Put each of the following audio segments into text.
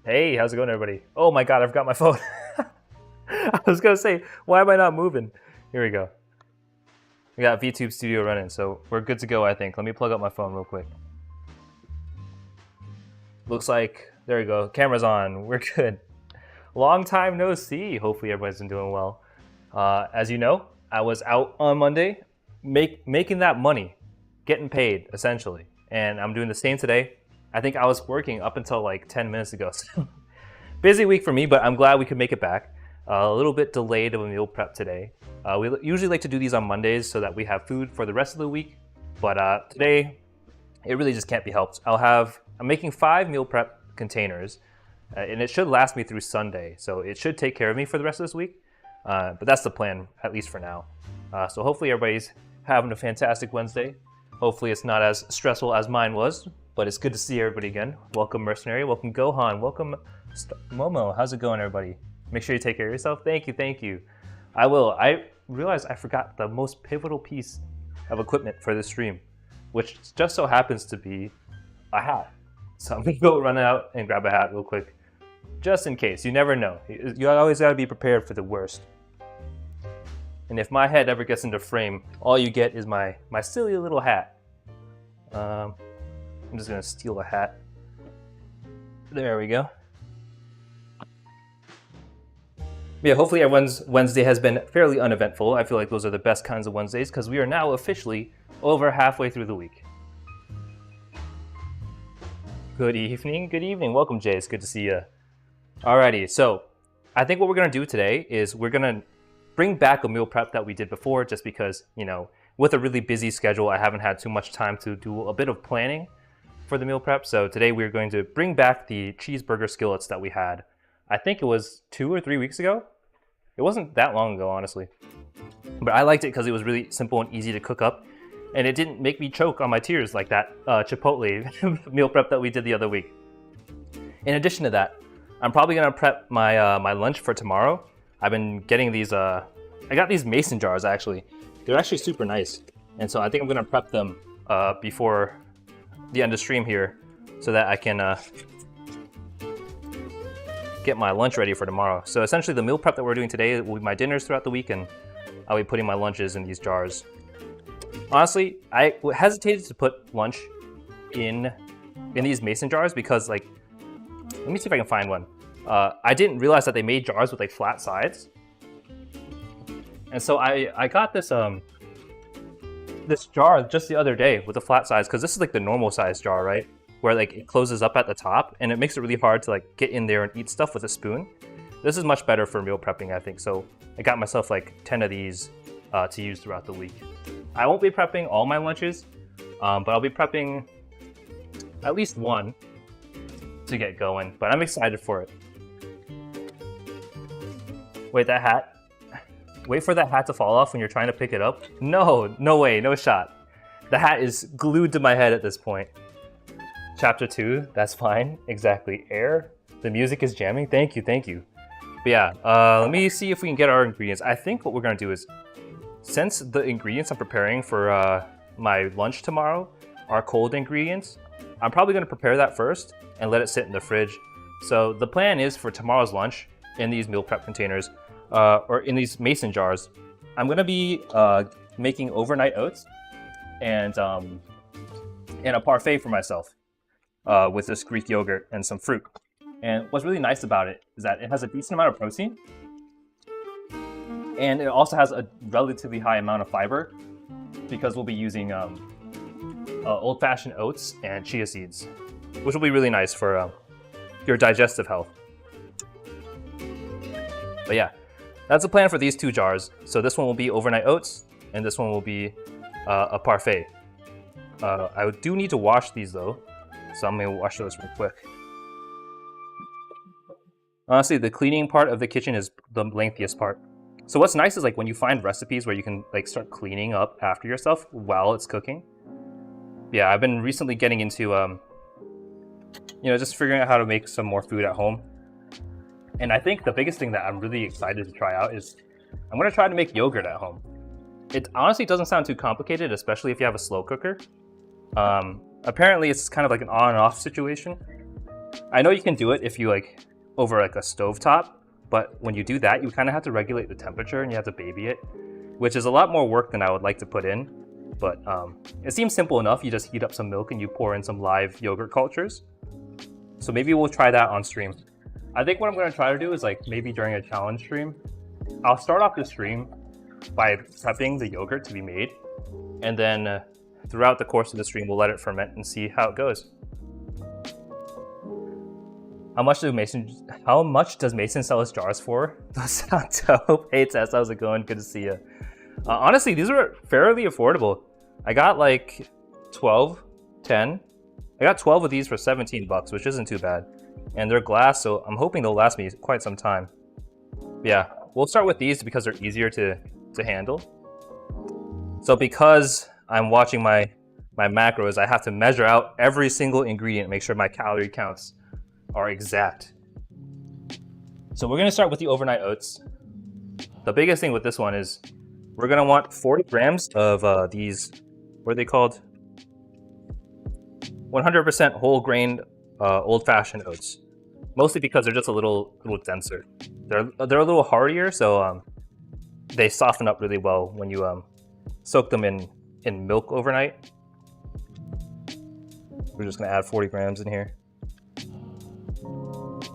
Hey, how's it going, everybody? Oh my god, I forgot my phone. I was gonna say, why am I not moving? Here we go. We got VTube Studio running, so we're good to go, I think. Let me plug up my phone real quick. Looks like, there we go, camera's on, we're good. Long time no see. Hopefully everybody's been doing well. As you know, I was out on Monday making that money, getting paid, essentially. And I'm doing the same today. I think I was working up until like 10 minutes ago. So busy week for me, but I'm glad we could make it back. A little bit delayed of a meal prep today. We usually like to do these on Mondays so that we have food for the rest of the week. But today, it really just can't be helped. I'm making 5 meal prep containers, and it should last me through Sunday. So it should take care of me for the rest of this week. But that's the plan, at least for now. So hopefully everybody's having a fantastic Wednesday. Hopefully it's not as stressful as mine was, but it's good to see everybody again. Welcome Mercenary, welcome Gohan, welcome Momo. How's it going, everybody? Make sure you take care of yourself. Thank you, thank you. I will. I realized I forgot the most pivotal piece of equipment for this stream, which just so happens to be a hat. So I'm gonna go run out and grab a hat real quick, just in case. You never know. You always gotta be prepared for the worst. And if my head ever gets into frame, all you get is my silly little hat. I'm just gonna steal a hat. There we go. Yeah, hopefully everyone's Wednesday has been fairly uneventful. I feel like those are the best kinds of Wednesdays because we are now officially over halfway through the week. Good evening. Welcome, Jay. It's good to see you. Alrighty, so I think what we're gonna do today is we're gonna bring back a meal prep that we did before, just because, you know, with a really busy schedule, I haven't had too much time to do a bit of planning for the meal prep. So today we're going to bring back the cheeseburger skillets that we had. I think it was 2 or 3 weeks ago. It wasn't that long ago, honestly. But I liked it because it was really simple and easy to cook up, and it didn't make me choke on my tears like that Chipotle meal prep that we did the other week. In addition to that, I'm probably gonna prep my my lunch for tomorrow. I've been getting these, I got these mason jars actually. They're actually super nice. And so I think I'm gonna prep them before the end of stream here so that I can get my lunch ready for tomorrow. So essentially the meal prep that we're doing today will be my dinners throughout the week, and I'll be putting my lunches in these jars. Honestly, I hesitated to put lunch in these mason jars because, like, let me see if I can find one. I didn't realize that they made jars with like flat sides, and so I got this this jar just the other day with the flat sides, because this is like the normal size jar, right, where like it closes up at the top and it makes it really hard to like get in there and eat stuff with a spoon. This is much better for meal prepping, I think. So I got myself like 10 of these to use throughout the week. I won't be prepping all my lunches, but I'll be prepping at least one to get going, but I'm excited for it. Wait, that hat? Wait for that hat to fall off when you're trying to pick it up? No, no way, no shot. The hat is glued to my head at this point. Chapter 2, that's fine. Exactly. Air, the music is jamming. Thank you, thank you. But yeah, let me see if we can get our ingredients. I think what we're gonna do is, since the ingredients I'm preparing for my lunch tomorrow are cold ingredients, I'm probably gonna prepare that first and let it sit in the fridge. So the plan is for tomorrow's lunch, in these meal prep containers, or in these mason jars, I'm gonna be making overnight oats and a parfait for myself with this Greek yogurt and some fruit. And what's really nice about it is that it has a decent amount of protein, and it also has a relatively high amount of fiber because we'll be using old-fashioned oats and chia seeds, which will be really nice for your digestive health. But yeah, that's the plan for these 2 jars. So this one will be overnight oats, and this one will be a parfait. I do need to wash these though, so I'm gonna wash those real quick. Honestly, the cleaning part of the kitchen is the lengthiest part. So what's nice is like when you find recipes where you can like start cleaning up after yourself while it's cooking. Yeah, I've been recently getting into, you know, just figuring out how to make some more food at home. And I think the biggest thing that I'm really excited to try out is I'm gonna try to make yogurt at home. It honestly doesn't sound too complicated, especially if you have a slow cooker. Apparently it's kind of like an on and off situation. I know you can do it if you like over like a stovetop, but when you do that, you kind of have to regulate the temperature and you have to baby it, which is a lot more work than I would like to put in. But it seems simple enough. You just heat up some milk and you pour in some live yogurt cultures. So maybe we'll try that on stream. I think what I'm going to try to do is like maybe during a challenge stream, I'll start off the stream by prepping the yogurt to be made, and then throughout the course of the stream, we'll let it ferment and see how it goes. How much does Mason sell his jars for? Those sound dope. Hey Tess, how's it going? Good to see you. Honestly, these were fairly affordable. I got like 12, 10. I got 12 of these for 17 bucks, which isn't too bad. And they're glass, so I'm hoping they'll last me quite some time. Yeah, we'll start with these because they're easier to handle. So because I'm watching my macros, I have to measure out every single ingredient and make sure my calorie counts are exact. So we're gonna start with the overnight oats. The biggest thing with this one is we're gonna want 40 grams of these, what are they called? 100% whole grain old-fashioned oats. Mostly because they're just a little denser. They're a little hardier, so they soften up really well when you soak them in milk overnight. We're just gonna add 40 grams in here.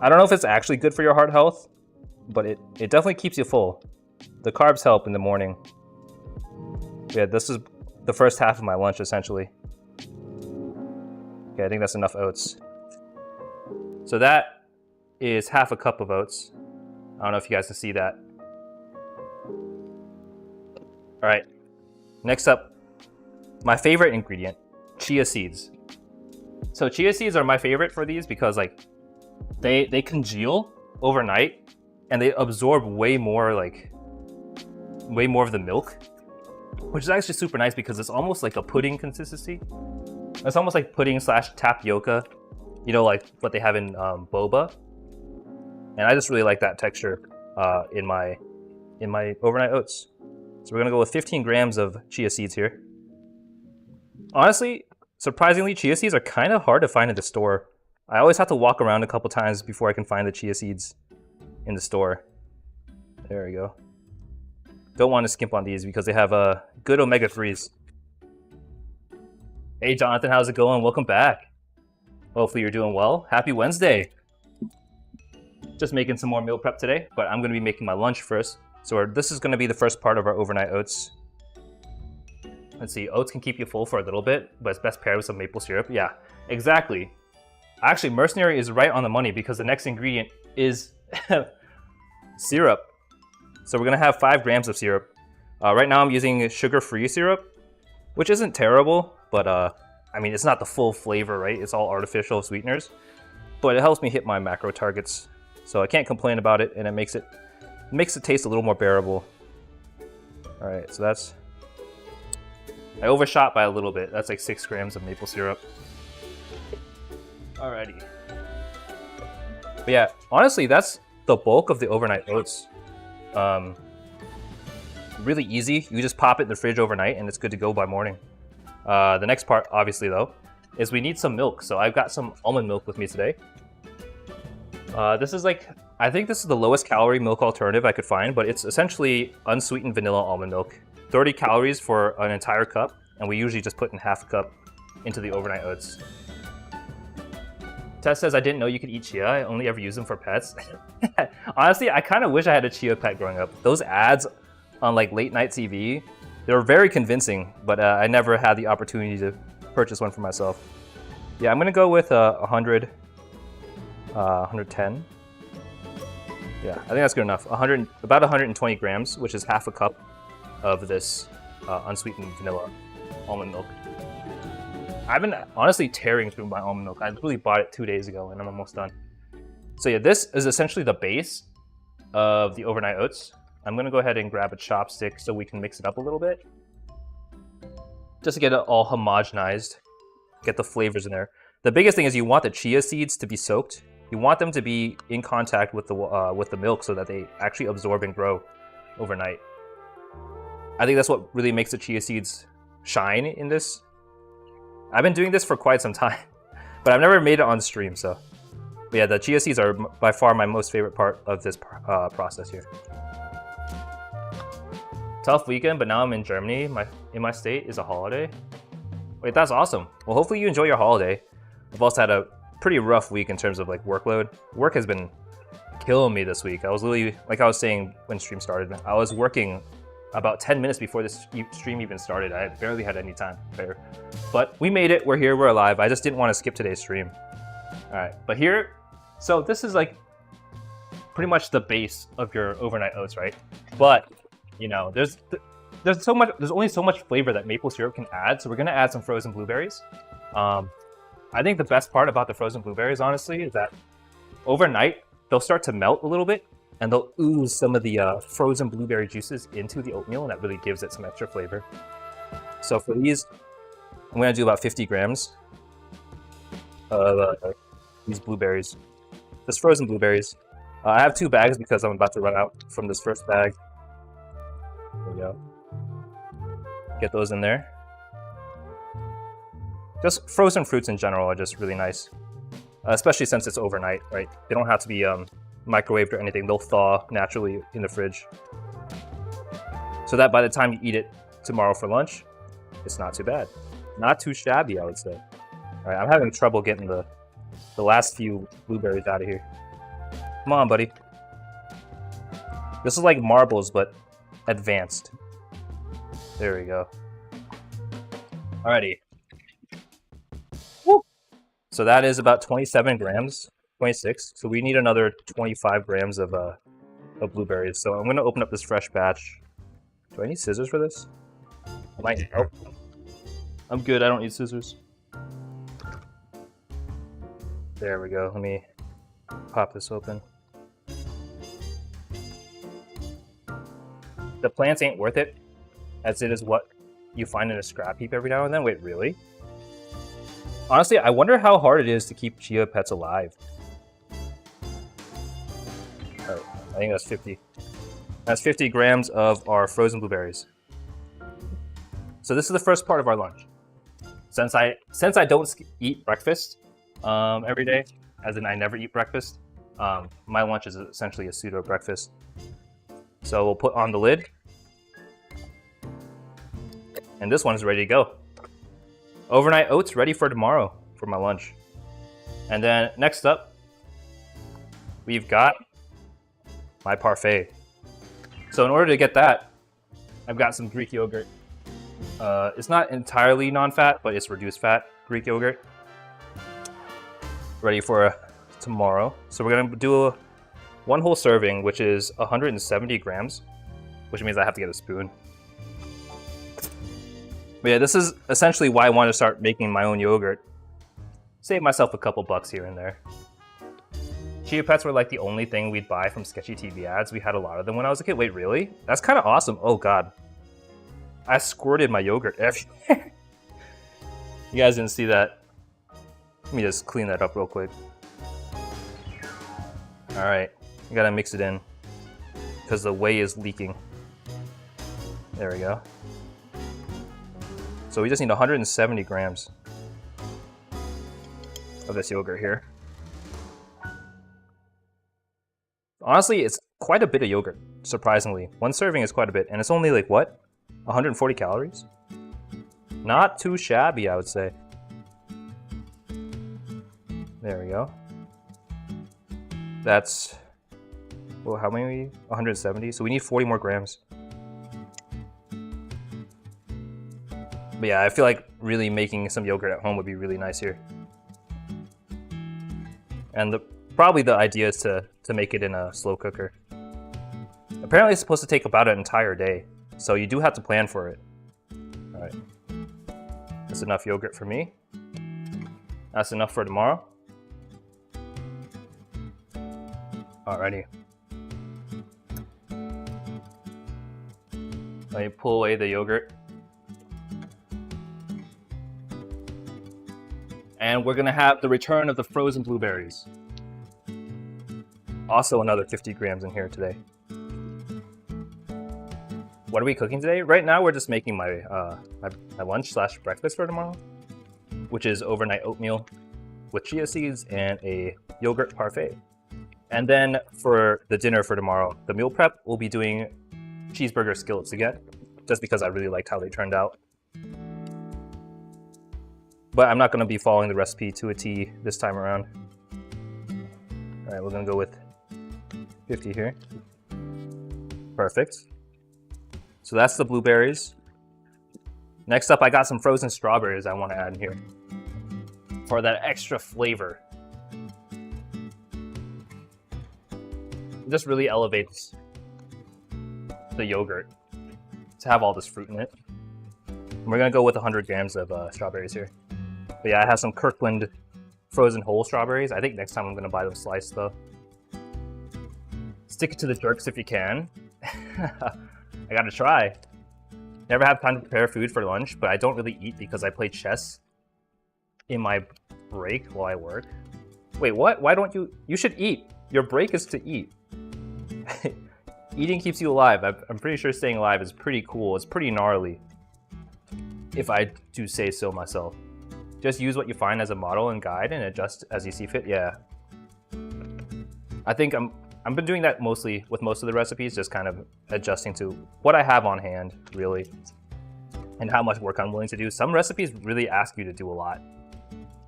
I don't know if it's actually good for your heart health, but it definitely keeps you full. The carbs help in the morning. Yeah, this is the first half of my lunch essentially. Okay, I think that's enough oats. So that is half a cup of oats. I don't know if you guys can see that. All right, next up, my favorite ingredient, chia seeds. So chia seeds are my favorite for these because like they congeal overnight and they absorb way more of the milk, which is actually super nice because it's almost like a pudding consistency. It's almost like pudding / tapioca, you know, like what they have in boba. And I just really like that texture in my overnight oats. So we're gonna go with 15 grams of chia seeds here. Honestly, surprisingly, chia seeds are kind of hard to find in the store. I always have to walk around a couple times before I can find the chia seeds in the store. There we go. Don't want to skimp on these because they have good omega-3s. Hey Jonathan, how's it going? Welcome back. Hopefully you're doing well. Happy Wednesday. Just making some more meal prep today, but I'm gonna be making my lunch first. So this is gonna be the first part of our overnight oats. Let's see, oats can keep you full for a little bit, but it's best paired with some maple syrup. Yeah, exactly. Actually, Mercenary is right on the money because the next ingredient is syrup. So we're gonna have 5 grams of syrup. Right now I'm using sugar-free syrup, which isn't terrible, but I mean, it's not the full flavor, right? It's all artificial sweeteners, but it helps me hit my macro targets. So I can't complain about it, and it makes it taste a little more bearable. All right, so I overshot by a little bit. That's like 6 grams of maple syrup. Alrighty. But yeah, honestly, that's the bulk of the overnight oats. Really easy. You just pop it in the fridge overnight and it's good to go by morning. The next part, obviously though, is we need some milk. So I've got some almond milk with me today. This is like, I think this is the lowest calorie milk alternative I could find, but it's essentially unsweetened vanilla almond milk. 30 calories for an entire cup, and we usually just put in half a cup into the overnight oats. Tess says, I didn't know you could eat chia. I only ever use them for pets. Honestly, I kind of wish I had a chia pet growing up. Those ads on like late night TV, they were very convincing, but I never had the opportunity to purchase one for myself. Yeah, I'm gonna go with 100, 110. Yeah, I think that's good enough. About 120 grams, which is half a cup of this unsweetened vanilla almond milk. I've been honestly tearing through my almond milk. I really bought it 2 days ago and I'm almost done. So yeah, this is essentially the base of the overnight oats. I'm gonna go ahead and grab a chopstick so we can mix it up a little bit. Just to get it all homogenized, get the flavors in there. The biggest thing is you want the chia seeds to be soaked. You want them to be in contact with the milk so that they actually absorb and grow overnight. I think that's what really makes the chia seeds shine in this. I've been doing this for quite some time, but I've never made it on stream, so But yeah, the chia seeds are by far my most favorite part of this process here. Tough weekend, but now I'm in Germany. In my state is a holiday. Wait, that's awesome. Well, hopefully you enjoy your holiday. I've also had a pretty rough week in terms of like workload. Work has been killing me this week. I was literally, like I was saying when stream started, I was working about 10 minutes before this stream even started. I barely had any time there. But we made it, we're here, we're alive. I just didn't want to skip today's stream. All right, but here, so this is like pretty much the base of your overnight oats, right? But you know, there's only so much flavor that maple syrup can add, so we're gonna add some frozen blueberries. I think the best part about the frozen blueberries, honestly, is that overnight they'll start to melt a little bit, and they'll ooze some of the frozen blueberry juices into the oatmeal, and that really gives it some extra flavor. So for these, I'm gonna do about 50 grams of these blueberries, just frozen blueberries. I have 2 bags because I'm about to run out from this first bag. There we go. Get those in there. Just frozen fruits in general are just really nice, especially since it's overnight, right? They don't have to be microwaved or anything. They'll thaw naturally in the fridge, so that by the time you eat it tomorrow for lunch, it's not too bad. Not too shabby, I would say. All right, I'm having trouble getting the last few blueberries out of here. Come on, buddy. This is like marbles, but advanced. There we go. Alrighty. Woo! So that is about 27 grams, 26. So we need another 25 grams of blueberries. So I'm going to open up this fresh batch. Do I need scissors for this? I might. Oh. I'm good. I don't need scissors. There we go. Let me pop this open. The plants ain't worth it, as it is what you find in a scrap heap every now and then. Wait, really? Honestly, I wonder how hard it is to keep chia pets alive. Alright, I think that's 50. That's 50 grams of our frozen blueberries. So this is the first part of our lunch. Since I don't eat breakfast every day, as in I never eat breakfast, my lunch is essentially a pseudo breakfast. So we'll put on the lid. And this one is ready to go. Overnight oats ready for tomorrow for my lunch. And then next up, we've got my parfait. So in order to get that, I've got some Greek yogurt. It's not entirely non-fat, but it's reduced fat Greek yogurt. Ready for tomorrow. So we're gonna do one whole serving, which is 170 grams, which means I have to get a spoon. But yeah, this is essentially why I want to start making my own yogurt. Save myself a couple bucks here and there. Chia pets were like the only thing we'd buy from sketchy TV ads. We had a lot of them when I was a kid. Wait, really? That's kind of awesome. Oh god. I squirted my yogurt everywhere. You guys didn't see that. Let me just clean that up real quick. Alright, you gotta mix it in because the whey is leaking. There we go. So we just need 170 grams of this yogurt here. Honestly, it's quite a bit of yogurt, surprisingly. One serving is quite a bit, and it's only like, what? 140 calories? Not too shabby, I would say. There we go. That's, well, how many? 170, so we need 40 more grams. But yeah, I feel like really making some yogurt at home would be really nice here. And probably the idea is to make it in a slow cooker. Apparently it's supposed to take about an entire day, so you do have to plan for it. Alright. That's enough yogurt for me. That's enough for tomorrow. Alrighty. Let me pull away the yogurt. And we're gonna have the return of the frozen blueberries. Also another 50 grams in here today. What are we cooking today? Right now we're just making my lunch slash breakfast for tomorrow, which is overnight oatmeal with chia seeds and a yogurt parfait. And then for the dinner for tomorrow, the meal prep, we'll be doing cheeseburger skillets again, just because I really liked how they turned out. But I'm not going to be following the recipe to a T this time around. All right, we're going to go with 50 here. Perfect. So that's the blueberries. Next up, I got some frozen strawberries I want to add in here for that extra flavor. It just really elevates the yogurt to have all this fruit in it. And we're gonna go with 100 grams of strawberries here. But yeah, I have some Kirkland frozen whole strawberries. I think next time I'm gonna buy them sliced though. Stick it to the jerks if you can. I gotta try. Never have time to prepare food for lunch, but I don't really eat because I play chess in my break while I work. Wait, what? Why don't you? You should eat. Your break is to eat. Eating keeps you alive. I'm pretty sure staying alive is pretty cool. It's pretty gnarly, if I do say so myself. Just use what you find as a model and guide and adjust as you see fit. Yeah. I think I've been doing that mostly with most of the recipes, just kind of adjusting to what I have on hand, really, and how much work I'm willing to do. Some recipes really ask you to do a lot,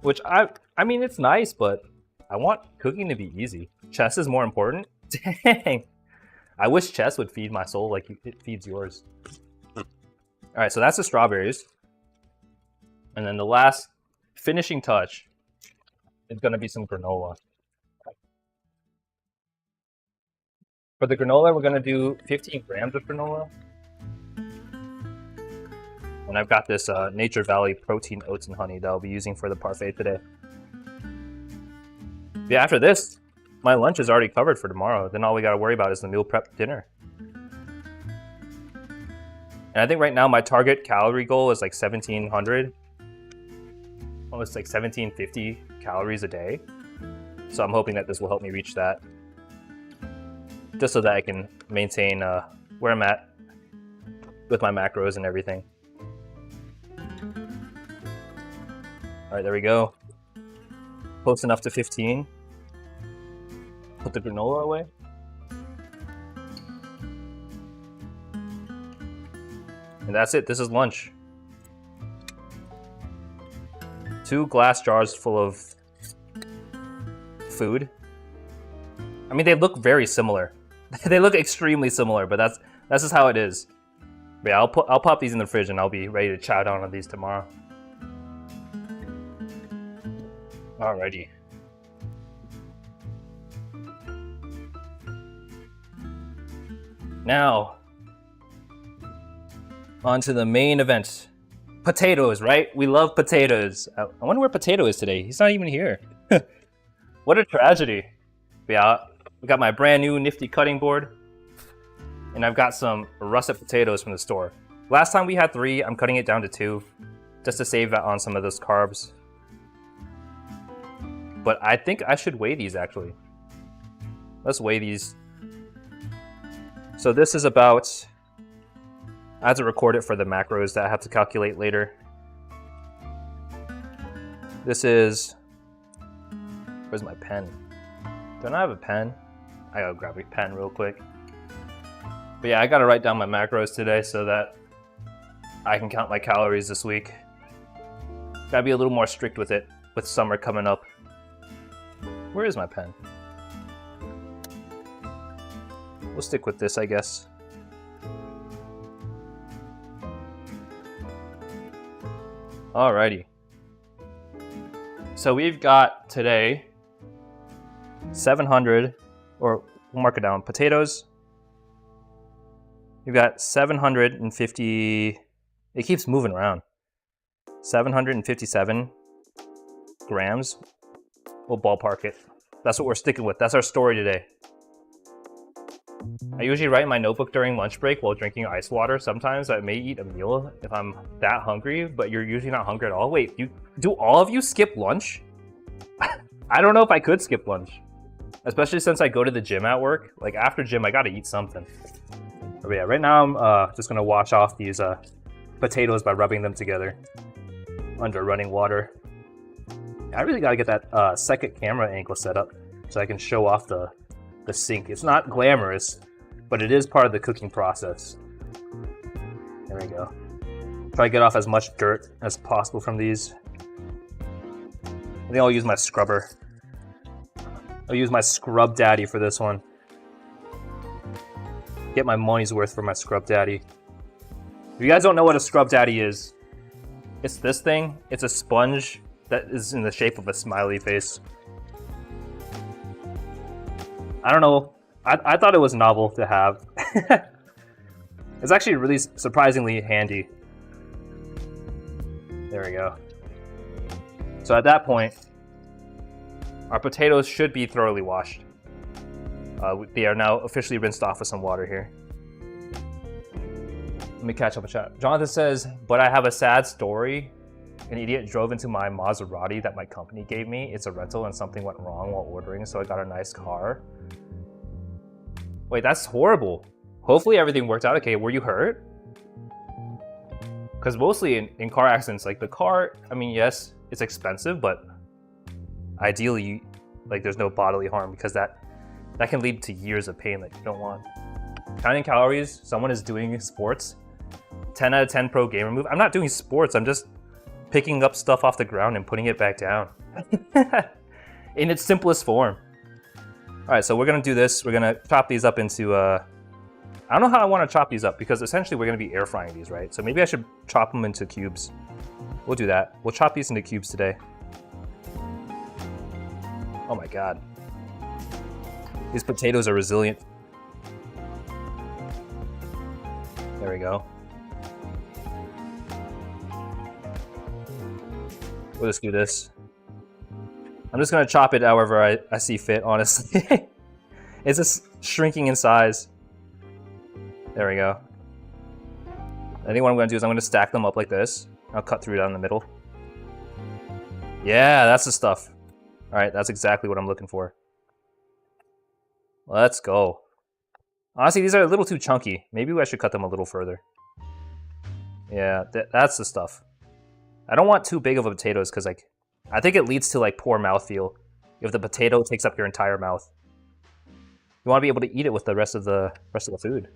which I mean, it's nice, but I want cooking to be easy. Chess is more important. Dang. I wish chess would feed my soul like it feeds yours. All right, so that's the strawberries. And then the last finishing touch is going to be some granola. For the granola, we're going to do 15 grams of granola. And I've got this Nature Valley protein oats and honey that I'll be using for the parfait today. Yeah, after this, my lunch is already covered for tomorrow. Then all we got to worry about is the meal prep dinner. And I think right now my target calorie goal is like 1,700. Almost like 1,750 calories a day. So I'm hoping that this will help me reach that. Just so that I can maintain where I'm at with my macros and everything. Alright, there we go. Close enough to 15. Put the granola away. And that's it. This is lunch. 2 glass jars full of food. I mean, they look very similar. They look extremely similar, but that's just how it is. But yeah, I'll pop these in the fridge and I'll be ready to chow down on these tomorrow. Alrighty. Now, on to the main event. Potatoes, right? We love potatoes. I wonder where Potato is today. He's not even here. What a tragedy. But yeah, we got my brand new nifty cutting board. And I've got some russet potatoes from the store. Last time we had 3, I'm cutting it down to 2. Just to save on some of those carbs. But I think I should weigh these actually. Let's weigh these. So this is about, I have to record it for the macros that I have to calculate later. This is, where's my pen? Don't I have a pen? I gotta grab a pen real quick. But yeah, I gotta write down my macros today so that I can count my calories this week. Gotta be a little more strict with it with summer coming up. Where is my pen? We'll stick with this, I guess. Alrighty. So we've got today 700, or we'll mark it down, potatoes. We've got 750, it keeps moving around. 757 grams. We'll ballpark it. That's what we're sticking with. That's our story today. I usually write in my notebook during lunch break while drinking ice water. Sometimes I may eat a meal if I'm that hungry, but you're usually not hungry at all. Wait, do all of you skip lunch? I don't know if I could skip lunch. Especially since I go to the gym at work. Like after gym, I gotta eat something. But yeah, right now I'm just gonna wash off these potatoes by rubbing them together under running water. I really gotta get that second camera angle set up so I can show off the sink. It's not glamorous, but it is part of the cooking process. There we go. Try to get off as much dirt as possible from these. I think I'll use my scrubber. I'll use my Scrub Daddy for this one. Get my money's worth for my Scrub Daddy. If you guys don't know what a Scrub Daddy is, it's this thing. It's a sponge that is in the shape of a smiley face. I don't know. I thought it was novel to have. It's actually really surprisingly handy. There we go. So at that point, our potatoes should be thoroughly washed. They are now officially rinsed off with some water here. Let me catch up a chat. Jonathan says, but I have a sad story. An idiot drove into my Maserati that my company gave me. It's a rental and something went wrong while ordering, so I got a nice car. Wait, that's horrible. Hopefully everything worked out okay. Were you hurt? Because mostly in car accidents, like the car, I mean, yes, it's expensive, but ideally, like there's no bodily harm because that can lead to years of pain that you don't want. Counting calories, someone is doing sports. 10 out of 10 pro gamer move. I'm not doing sports, I'm just picking up stuff off the ground and putting it back down. In its simplest form. Alright, so we're gonna do this. We're gonna chop these up into, I don't know how I want to chop these up because essentially we're gonna be air frying these, right? So maybe I should chop them into cubes. We'll do that. We'll chop these into cubes today. Oh my god. These potatoes are resilient. There we go. We'll just do this. I'm just gonna chop it however I see fit, honestly. It's just shrinking in size. There we go. I think what I'm gonna do is I'm gonna stack them up like this. I'll cut through down the middle. Yeah, that's the stuff. Alright, that's exactly what I'm looking for. Let's go. Honestly, these are a little too chunky. Maybe I should cut them a little further. Yeah, that's the stuff. I don't want too big of a potatoes because like I think it leads to like poor mouthfeel if the potato takes up your entire mouth. You want to be able to eat it with the rest of the food.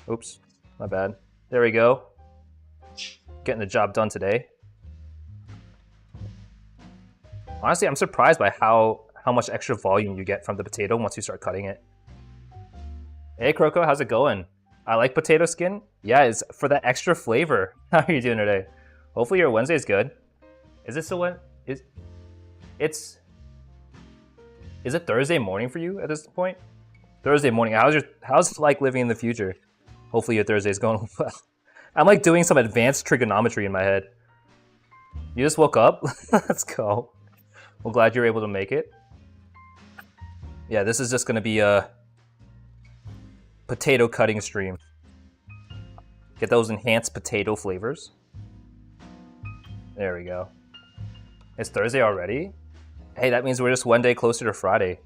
Oops, my bad. There we go. Getting the job done today. Honestly, I'm surprised by how much extra volume you get from the potato once you start cutting it. Hey Croco, how's it going? I like potato skin. Yeah, it's for that extra flavor. How are you doing today? Hopefully your Wednesday's good. Is it still when? Is it Thursday morning for you at this point? Thursday morning. How's it like living in the future? Hopefully your Thursday's going well. I'm like doing some advanced trigonometry in my head. You just woke up? Let's go. Well, glad you're able to make it. Yeah, this is just gonna be a potato cutting stream. Get those enhanced potato flavors. There we go. It's Thursday already? Hey, that means we're just one day closer to Friday.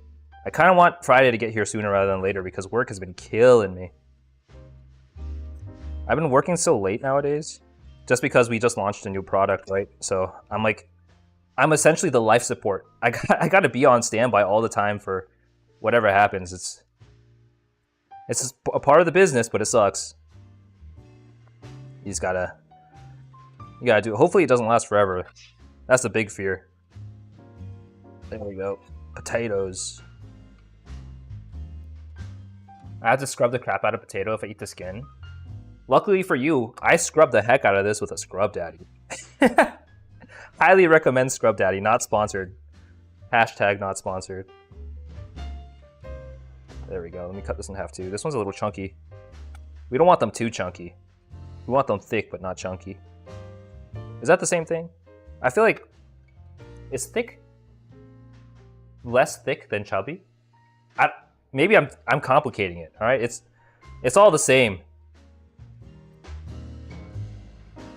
I kind of want Friday to get here sooner rather than later because work has been killing me. I've been working so late nowadays just because we just launched a new product, right? So I'm essentially the life support. I got to be on standby all the time for whatever happens. It's just a part of the business, but it sucks. You gotta do it. Hopefully it doesn't last forever. That's the big fear. There we go. Potatoes. I have to scrub the crap out of potato if I eat the skin. Luckily for you, I scrub the heck out of this with a Scrub Daddy. Highly recommend Scrub Daddy, not sponsored. Hashtag not sponsored. There we go. Let me cut this in half too. This one's a little chunky. We don't want them too chunky. We want them thick but not chunky. Is that the same thing? I feel like is thick less thick than chubby? Maybe I'm complicating it. All right, it's all the same.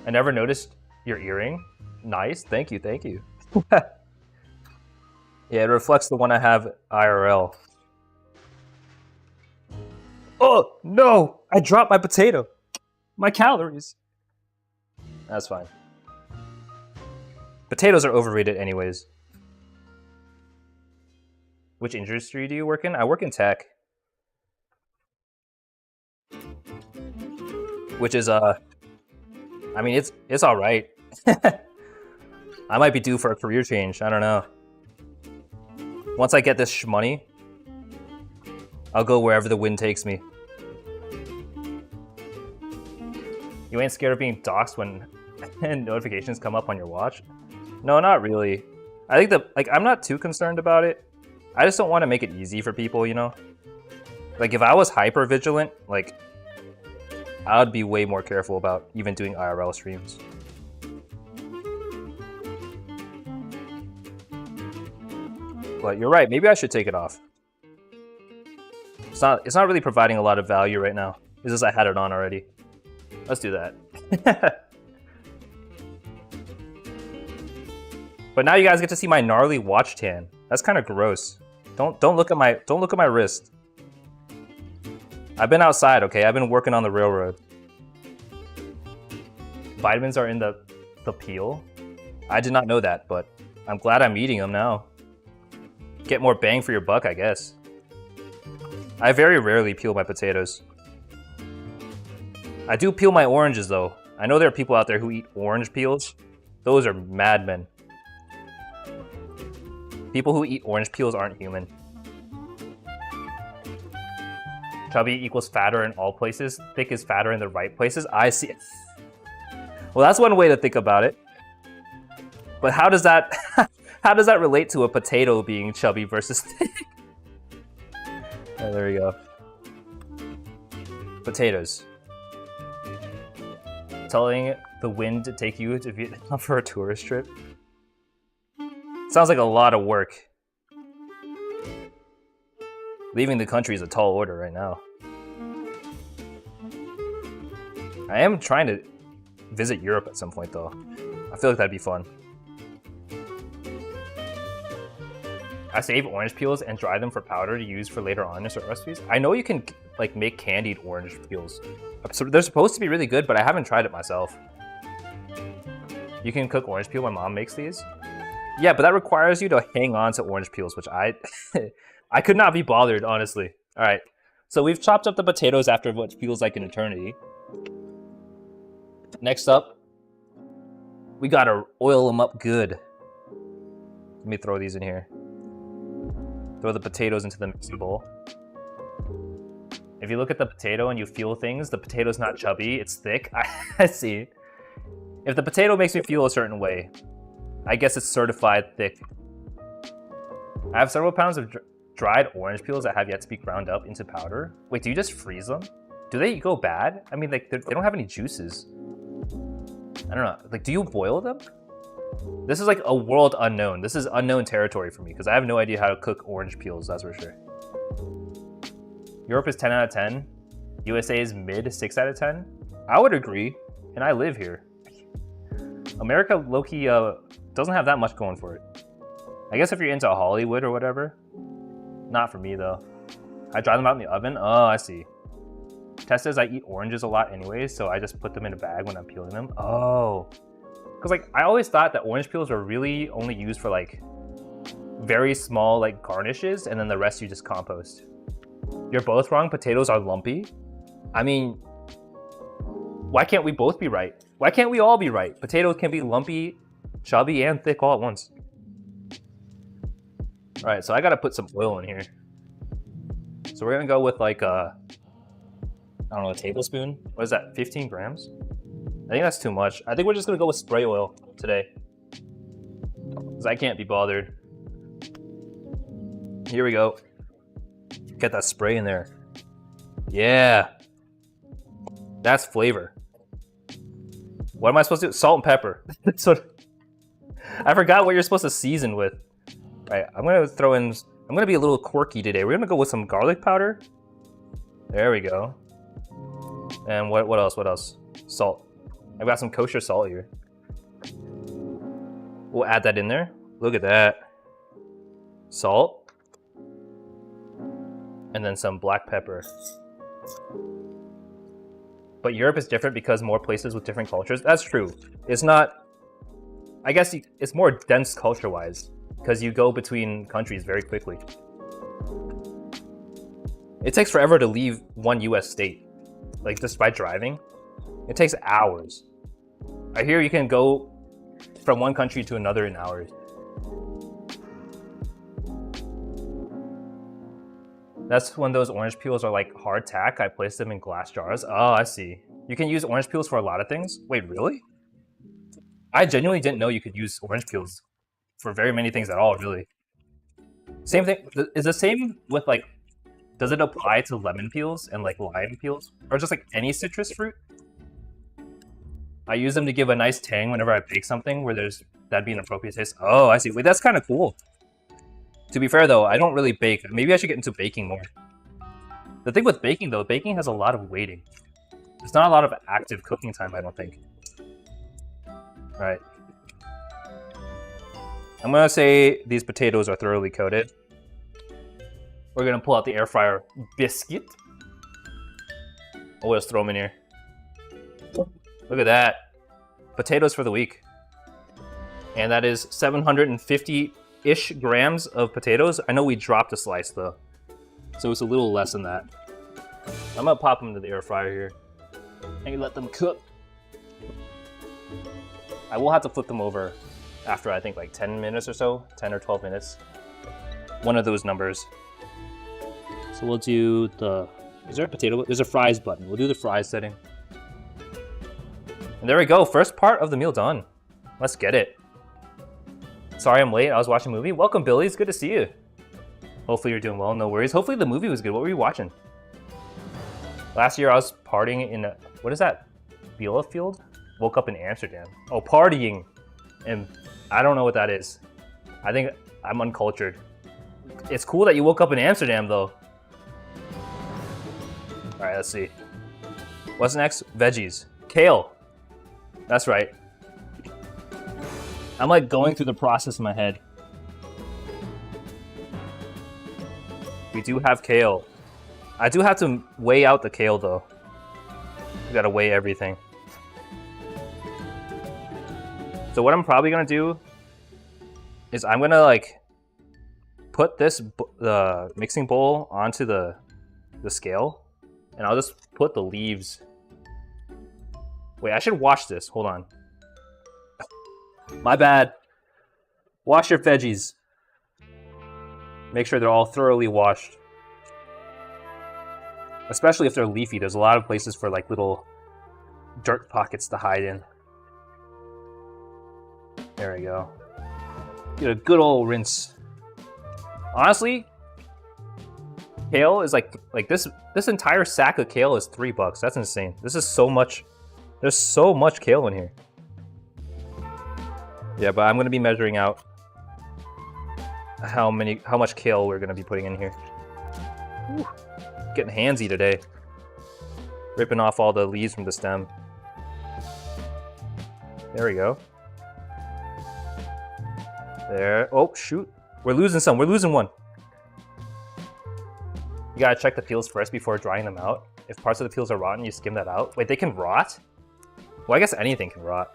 I never noticed your earring. Nice, thank you, thank you. Yeah, it reflects the one I have IRL. Oh no! I dropped my potato. My calories. That's fine. Potatoes are overrated anyways. Which industry do you work in? I work in tech. Which is, I mean, it's all right. I might be due for a career change. I don't know. Once I get this money, I'll go wherever the wind takes me. You ain't scared of being doxxed when notifications come up on your watch? No, not really. I think that, like, I'm not too concerned about it. I just don't want to make it easy for people, you know? Like, if I was hyper vigilant, like, I would be way more careful about even doing IRL streams. But you're right, maybe I should take it off. It's not really providing a lot of value right now. It's just I had it on already. Let's do that. But now you guys get to see my gnarly watch tan. That's kind of gross. Don't look at my wrist. I've been outside, okay? I've been working on the railroad. Vitamins are in the peel. I did not know that, but I'm glad I'm eating them now. Get more bang for your buck, I guess. I very rarely peel my potatoes. I do peel my oranges, though. I know there are people out there who eat orange peels. Those are madmen. People who eat orange peels aren't human. Chubby equals fatter in all places. Thick is fatter in the right places. I see. Well, that's one way to think about it. But how does that how does that relate to a potato being chubby versus thick? Oh, there we go. Potatoes. Telling the wind to take you to Vietnam for a tourist trip. Sounds like a lot of work. Leaving the country is a tall order right now. I am trying to visit Europe at some point, though. I feel like that'd be fun. I save orange peels and dry them for powder to use for later on in certain recipes. I know you can like make candied orange peels. So they're supposed to be really good, but I haven't tried it myself. You can cook orange peel. My mom makes these. Yeah, but that requires you to hang on to orange peels, which I I could not be bothered, honestly. All right, so we've chopped up the potatoes after what feels like an eternity. Next up, we gotta oil them up good. Let me throw these in here. Throw the potatoes into the mixing bowl. If you look at the potato and you feel things, the potato's not chubby, it's thick. I see. If the potato makes me feel a certain way, I guess it's certified thick. I have several pounds of dried orange peels that have yet to be ground up into powder. Wait, do you just freeze them? Do they go bad? I mean, like, they don't have any juices. I don't know. Like, do you boil them? This is like a world unknown. This is unknown territory for me because I have no idea how to cook orange peels, that's for sure. Europe is 10 out of 10. USA is mid 6 out of 10. I would agree, and I live here. America, low-key, doesn't have that much going for it. I guess if you're into Hollywood or whatever. Not for me, though. I dry them out in the oven. Oh, I see. Test says I eat oranges a lot anyways, so I just put them in a bag when I'm peeling them. Oh. Because, like, I always thought that orange peels were really only used for, like, very small, like, garnishes, and then the rest you just compost. You're both wrong. Potatoes are lumpy. I mean, why can't we both be right? Why can't we all be right? Potatoes can be lumpy, chubby, and thick all at once. All right, so I gotta put some oil in here. So we're gonna go with like I don't know, a tablespoon. What is that, 15 grams? I think that's too much. I think we're just gonna go with spray oil today. Because I can't be bothered. Here we go. Get that spray in there. Yeah. That's flavor. What am I supposed to do? Salt and pepper. I forgot what you're supposed to season with. All right, I'm gonna throw in, I'm gonna be a little quirky today. We're gonna go with some garlic powder. There we go. And what else? Salt. I've got some kosher salt here. We'll add that in there. Look at that. Salt. And then some black pepper. But Europe is different because more places with different cultures. That's true. It's not I guess it's more dense culture-wise because you go between countries very quickly. It takes forever to leave one US state. Like, just by driving, it takes hours. I hear you can go from one country to another in hours. That's when those orange peels are like hardtack. I place them in glass jars. Oh, I see. You can use orange peels for a lot of things? Wait, really? I genuinely didn't know you could use orange peels for very many things at all, really. Same thing, is the same with like, does it apply to lemon peels and like lime peels? Or just like any citrus fruit? I use them to give a nice tang whenever I bake something where that'd be an appropriate taste. Oh, I see. Wait, that's kind of cool. To be fair though, I don't really bake. Maybe I should get into baking more. The thing with baking though, baking has a lot of waiting. There's not a lot of active cooking time, I don't think. Alright. I'm gonna say these potatoes are thoroughly coated. We're gonna pull out the air fryer biscuit. Oh, we'll just throw them in here. Look at that. Potatoes for the week. And that is 750-ish grams of potatoes. I know we dropped a slice though, so it's a little less than that. I'm gonna pop them into the air fryer here and let them cook. I will have to flip them over after I think like 10 minutes or so, 10 or 12 minutes. One of those numbers. So we'll do the, is there a potato? There's a fries button. We'll do the fries setting. And there we go, first part of the meal done. Let's get it. Sorry I'm late, I was watching a movie. Welcome, Billy, it's good to see you. Hopefully you're doing well, no worries. Hopefully the movie was good. What were you watching? Last year I was partying in, what is that? Bielefeld? Woke up in Amsterdam. Oh, partying. And I don't know what that is. I think I'm uncultured. It's cool that you woke up in Amsterdam though. Alright, let's see. What's next? Veggies. Kale. That's right. I'm like going through the process in my head. We do have kale. I do have to weigh out the kale though. We gotta weigh everything. So what I'm probably gonna do is I'm gonna like put the mixing bowl onto the scale, and I'll just put the leaves. Wait, I should wash this. Hold on. My bad. Wash your veggies. Make sure they're all thoroughly washed. Especially if they're leafy. There's a lot of places for like little dirt pockets to hide in. There we go. Get a good old rinse. Honestly, kale is like this entire sack of kale is $3. That's insane. This is so much. There's so much kale in here. Yeah, but I'm gonna be measuring out how much kale we're gonna be putting in here. Whew. Getting handsy today. Ripping off all the leaves from the stem. There we go. There. Oh, shoot. We're losing some. We're losing one. You gotta check the peels first before drying them out. If parts of the peels are rotten, you skim that out. Wait, they can rot? Well, I guess anything can rot.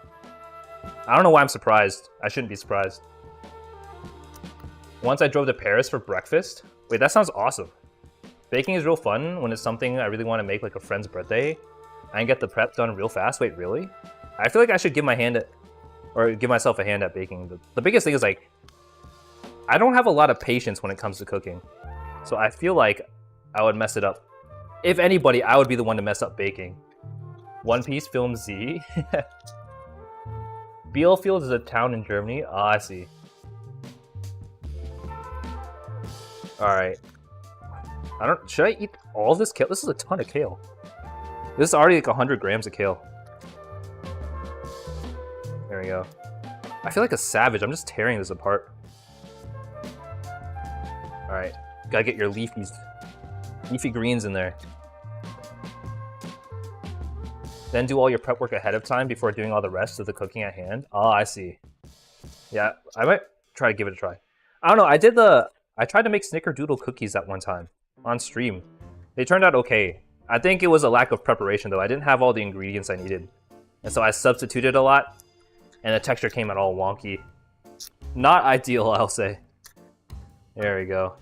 I don't know why I'm surprised. I shouldn't be surprised. Once I drove to Paris for breakfast. Wait, that sounds awesome. Baking is real fun when it's something I really want to make, like a friend's birthday. I can get the prep done real fast. Wait, really? I feel like I should give myself a hand at baking. The biggest thing is like, I don't have a lot of patience when it comes to cooking. So I feel like I would mess it up. If anybody, I would be the one to mess up baking. One Piece Film Z. Bielefeld is a town in Germany. Oh, I see. Alright. Should I eat all of this kale? This is a ton of kale. This is already like 100 grams of kale. There we go. I feel like a savage. I'm just tearing this apart. Alright. Gotta get your leafy greens in there. Then do all your prep work ahead of time before doing all the rest of the cooking at hand. Oh, I see. Yeah, I might try to give it a try. I don't know, I tried to make snickerdoodle cookies at one time on stream. They turned out okay. I think it was a lack of preparation though. I didn't have all the ingredients I needed. And so I substituted a lot. and the texture came out all wonky. Not ideal, I'll say. There we go.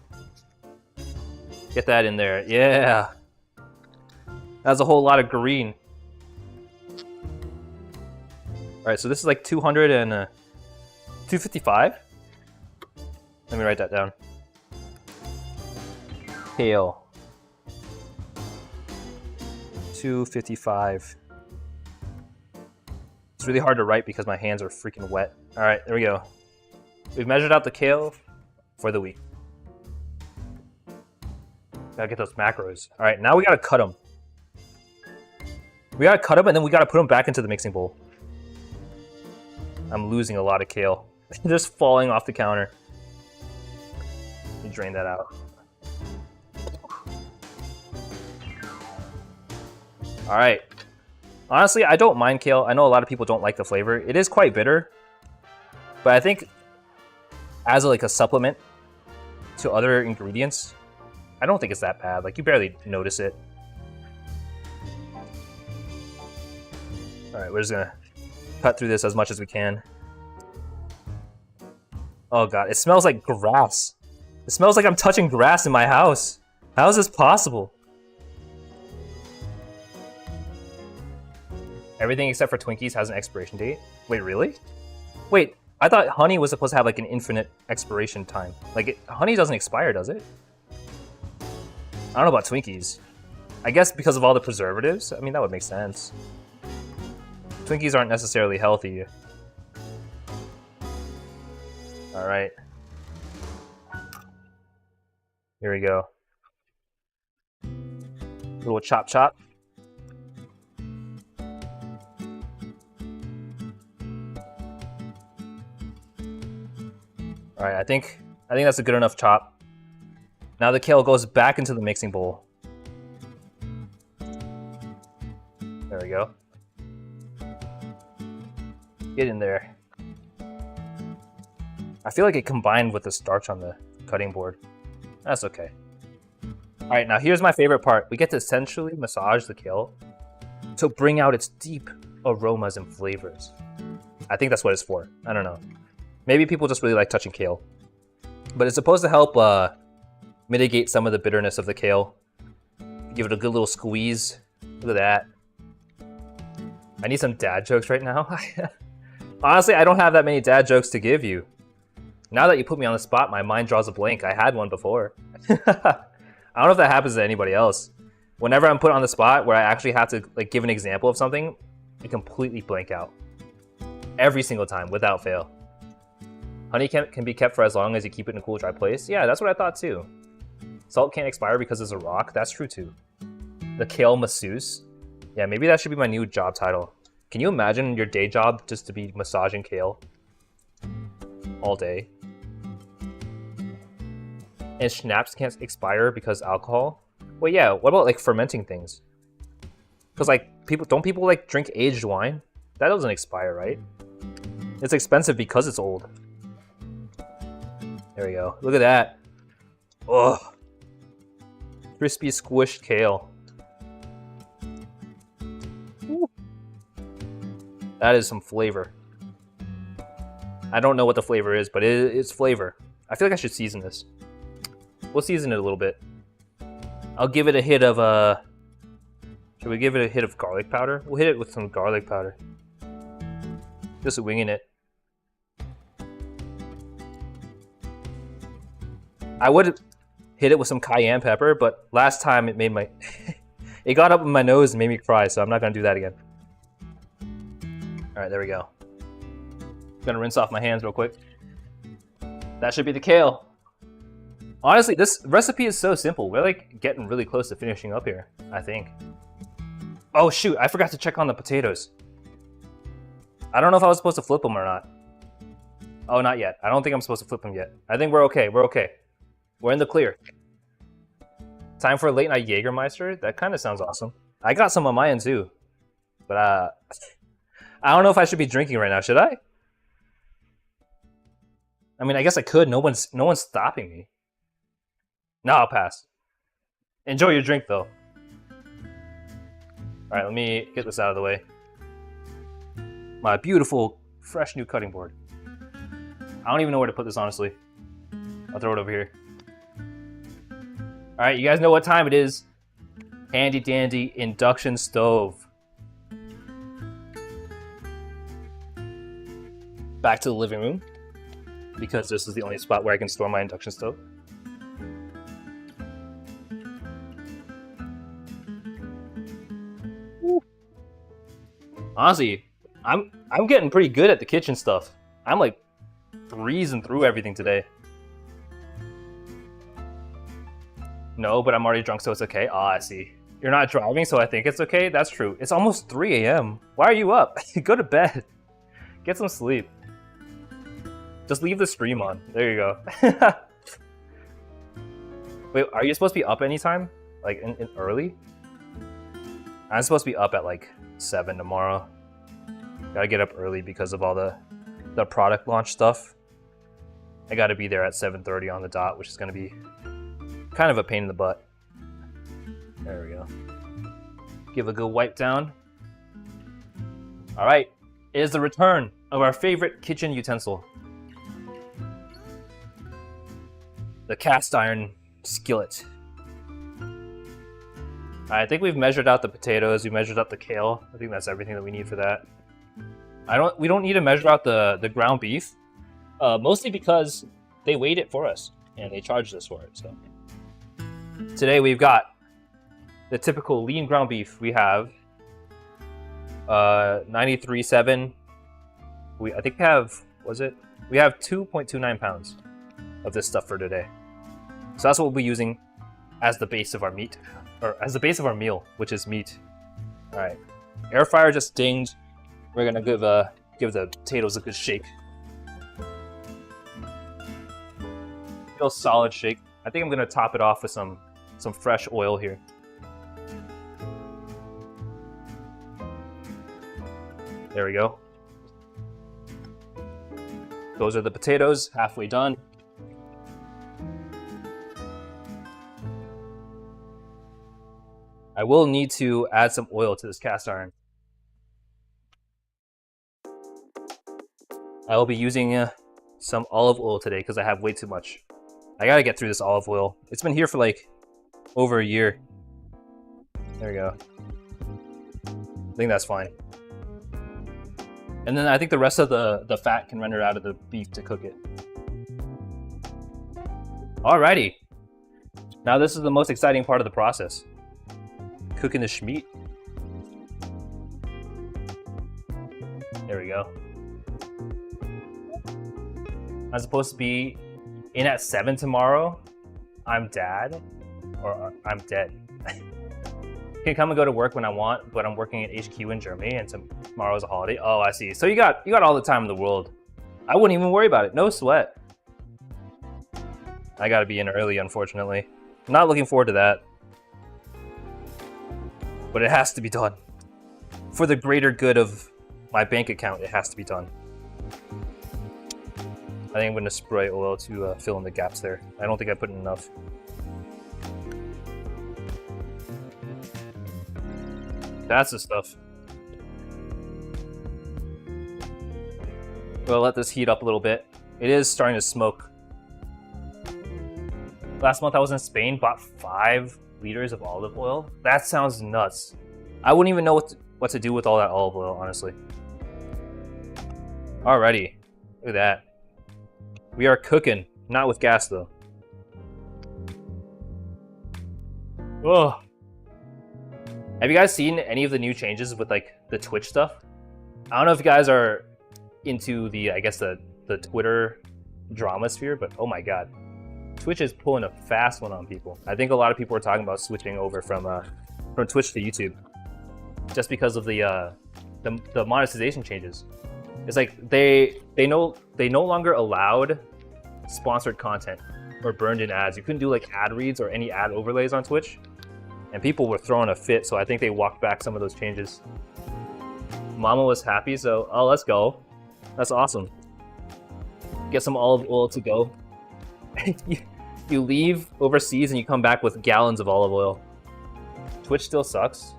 Get that in there. Yeah. That's a whole lot of green. Alright, so this is like 200 and 255. Let me write that down. Kale. 255. It's really hard to write because my hands are freaking wet. Alright, there we go. We've measured out the kale for the week. Gotta get those macros. Alright, now we gotta cut them. We gotta cut them and then we gotta put them back into the mixing bowl. I'm losing a lot of kale. Just falling off the counter. Let me drain that out. Alright. Honestly, I don't mind kale. I know a lot of people don't like the flavor. It is quite bitter. But I think as like a supplement to other ingredients, I don't think it's that bad. Like, you barely notice it. Alright, we're just gonna cut through this as much as we can. Oh god, it smells like grass. It smells like I'm touching grass in my house. How is this possible? Everything except for Twinkies has an expiration date. Wait, really? Wait, I thought honey was supposed to have like an infinite expiration time. Like, honey doesn't expire, does it? I don't know about Twinkies. I guess because of all the preservatives? I mean, that would make sense. Twinkies aren't necessarily healthy. Alright. Here we go. Little chop chop. Alright, I think that's a good enough chop. Now the kale goes back into the mixing bowl. There we go. Get in there. I feel like it combined with the starch on the cutting board. That's okay. Alright, now here's my favorite part. We get to essentially massage the kale to bring out its deep aromas and flavors. I think that's what it's for. I don't know. Maybe people just really like touching kale. But it's supposed to help mitigate some of the bitterness of the kale. Give it a good little squeeze. Look at that. I need some dad jokes right now. Honestly, I don't have that many dad jokes to give you. Now that you put me on the spot, my mind draws a blank. I had one before. I don't know if that happens to anybody else. Whenever I'm put on the spot where I actually have to like give an example of something, I completely blank out. Every single time, without fail. Honey can be kept for as long as you keep it in a cool, dry place. Yeah, that's what I thought too. Salt can't expire because it's a rock. That's true too. The kale masseuse. Yeah, maybe that should be my new job title. Can you imagine your day job just to be massaging kale all day? And schnapps can't expire because alcohol? Well, yeah, what about like fermenting things? Because like don't people like drink aged wine? That doesn't expire, right? It's expensive because it's old. There we go. Look at that. Ugh. Crispy squished kale. Ooh. That is some flavor. I don't know what the flavor is, but it's flavor. I feel like I should season this. We'll season it a little bit. I'll give it a hit of should we give it a hit of garlic powder? We'll hit it with some garlic powder. Just winging it. I would hit it with some cayenne pepper, but last time it made my it got up in my nose and made me cry, so I'm not gonna do that again. Alright, there we go. Gonna rinse off my hands real quick. That should be the kale. Honestly, this recipe is so simple. We're like getting really close to finishing up here, I think. Oh shoot, I forgot to check on the potatoes. I don't know if I was supposed to flip them or not. Oh, not yet. I don't think I'm supposed to flip them yet. I think we're okay. We're okay. We're in the clear. Time for a late night Jägermeister? That kind of sounds awesome. I got some on my end too. But I don't know if I should be drinking right now, should I? I mean, I guess I could. No one's stopping me. No, I'll pass. Enjoy your drink though. Alright, let me get this out of the way. My beautiful fresh new cutting board. I don't even know where to put this, honestly. I'll throw it over here. All right, you guys know what time it is. Handy dandy induction stove. Back to the living room, because this is the only spot where I can store my induction stove. Woo. Honestly, I'm getting pretty good at the kitchen stuff. I'm like breezing through everything today. No, but I'm already drunk, so it's okay. Ah, I see. You're not driving, so I think it's okay. That's true. It's almost 3 a.m. Why are you up? Go to bed. Get some sleep. Just leave the stream on. There you go. Wait, are you supposed to be up anytime? Like in early? I'm supposed to be up at like 7 tomorrow. Gotta get up early because of all the product launch stuff. I gotta be there at 7:30 on the dot, which is gonna be kind of a pain in the butt. There we go. Give a good wipe down. All right, it is the return of our favorite kitchen utensil. The cast iron skillet. I think we've measured out the potatoes, we measured out the kale. I think that's everything that we need for that. We don't need to measure out the ground beef, mostly because they weighed it for us and they charged us for it. So today we've got the typical lean ground beef. We have 93.7. I think we have, we have 2.29 pounds of this stuff for today. So that's what we'll be using as the base of our meat, or as the base of our meal, which is meat. All right, air fryer just dinged. We're gonna give the potatoes a good shake. Real solid shake. I think I'm gonna top it off with some fresh oil here. There we go. Those are the potatoes, halfway done. I will need to add some oil to this cast iron. I will be using some olive oil today because I have way too much. I gotta get through this olive oil. It's been here for like over a year. There we go. I think that's fine. And then I think the rest of the fat can render out of the beef to cook it. Alrighty. Now this is the most exciting part of the process. Cooking the schmeat. There we go. I'm supposed to be in at 7 tomorrow. I'm dead. Can come and go to work when I want, but I'm working at HQ in Germany, and tomorrow's a holiday. Oh, I see. So you got all the time in the world. I wouldn't even worry about it. No sweat. I gotta be in early, unfortunately. I'm not looking forward to that. But it has to be done. For the greater good of my bank account, it has to be done. I think I'm gonna spray oil to fill in the gaps there. I don't think I put in enough. That's the stuff. We'll let this heat up a little bit. It is starting to smoke. Last month I was in Spain, bought 5 liters of olive oil. That sounds nuts. I wouldn't even know what to do with all that olive oil, honestly. Alrighty, look at that. We are cooking, not with gas though. Oh. Have you guys seen any of the new changes with like the Twitch stuff? I don't know if you guys are into the, I guess the Twitter drama sphere, but oh my god. Twitch is pulling a fast one on people. I think a lot of people are talking about switching over from Twitch to YouTube, just because of the monetization changes. It's like they no longer allowed sponsored content or burned in ads. You couldn't do like ad reads or any ad overlays on Twitch, and people were throwing a fit. So I think they walked back some of those changes. Mama was happy, so oh, let's go. That's awesome. Get some olive oil to go. You leave overseas and you come back with gallons of olive oil. Twitch still sucks.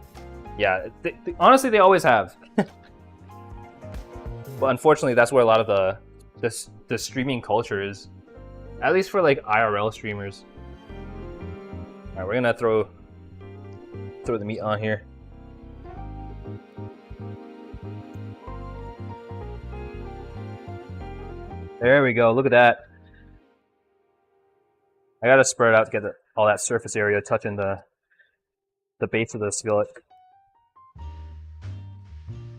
Yeah, honestly, they always have. But unfortunately, that's where a lot of the streaming culture is. At least for like IRL streamers. Alright, we're gonna throw the meat on here. There we go, look at that. I gotta spread it out to get all that surface area touching the base of the skillet.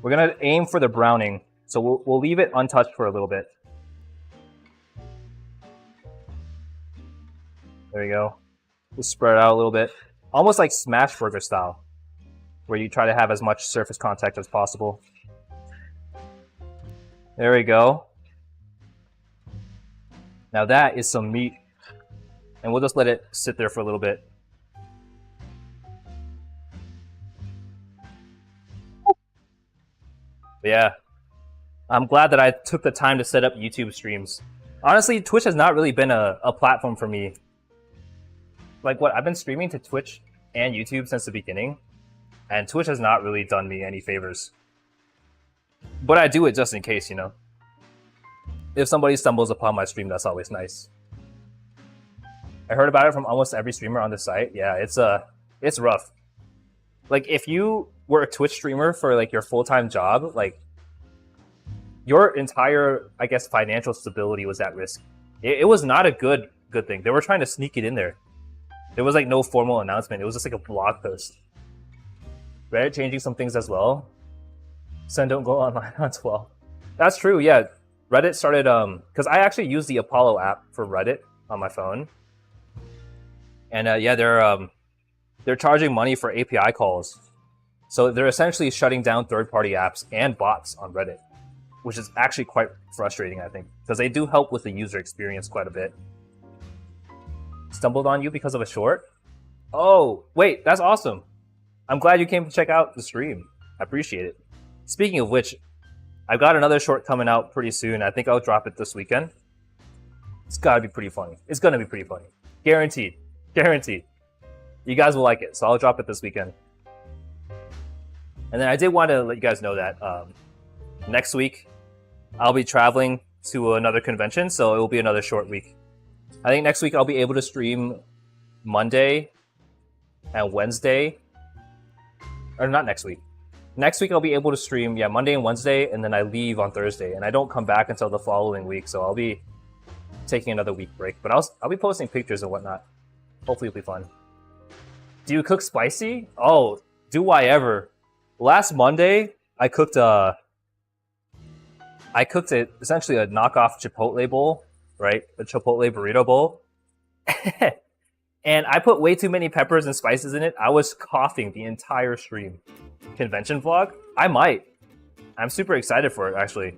We're gonna aim for the browning, so we'll leave it untouched for a little bit. There you go. Just spread it out a little bit. Almost like smash burger style, where you try to have as much surface contact as possible. There we go. Now that is some meat. And we'll just let it sit there for a little bit. But yeah, I'm glad that I took the time to set up YouTube streams. Honestly, Twitch has not really been a platform for me. Like what, I've been streaming to Twitch and YouTube since the beginning, and Twitch has not really done me any favors. But I do it just in case, you know. If somebody stumbles upon my stream, that's always nice. I heard about it from almost every streamer on the site. Yeah, it's rough. Like if you were a Twitch streamer for like your full-time job, like your entire, I guess, financial stability was at risk. It was not a good thing. They were trying to sneak it in there. There was like no formal announcement. It was just like a blog post. Reddit changing some things as well. Send don't go online as well. That's true, yeah. Reddit started, because I actually use the Apollo app for Reddit on my phone. And yeah, they're charging money for API calls. So they're essentially shutting down third-party apps and bots on Reddit, which is actually quite frustrating, I think, because they do help with the user experience quite a bit. Stumbled on you because of a short? Oh, wait, that's awesome. I'm glad you came to check out the stream. I appreciate it. Speaking of which, I've got another short coming out pretty soon. I think I'll drop it this weekend. It's gotta be pretty funny. It's gonna be pretty funny. Guaranteed. Guaranteed. You guys will like it, so I'll drop it this weekend. And then I did want to let you guys know that next week I'll be traveling to another convention, so it will be another short week. I think next week I'll be able to stream Monday and Wednesday. Or not next week. Next week I'll be able to stream, yeah, Monday and Wednesday, and then I leave on Thursday, and I don't come back until the following week, so I'll be taking another week break. But I'll be posting pictures and whatnot. Hopefully it'll be fun. Do you cook spicy? Oh, do I ever? Last Monday, I cooked essentially a knockoff Chipotle bowl, right? A Chipotle burrito bowl. And I put way too many peppers and spices in it. I was coughing the entire stream. Convention vlog? I might. I'm super excited for it, actually.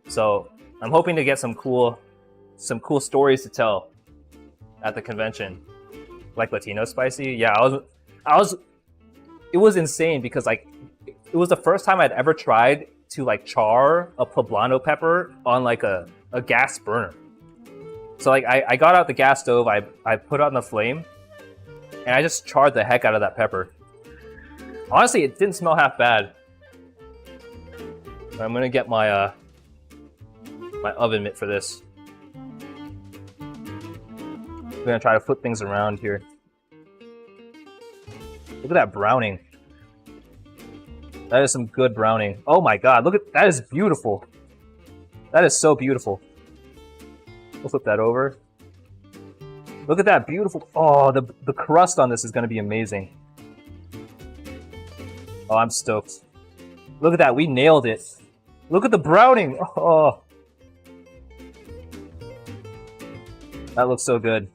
So I'm hoping to get some cool stories to tell at the convention. Like Latino spicy? Yeah, it was insane because like it was the first time I'd ever tried to like char a poblano pepper on like a gas burner. So like I got out the gas stove, I put it on the flame, and I just charred the heck out of that pepper. Honestly, it didn't smell half bad. I'm gonna get my my oven mitt for this. I'm gonna try to flip things around here. Look at that browning. That is some good browning. Oh my god, look at that, is beautiful. That is so beautiful. We'll flip that over. Look at that beautiful. Oh, the crust on this is gonna be amazing. Oh, I'm stoked. Look at that, we nailed it. Look at the browning. Oh, that looks so good.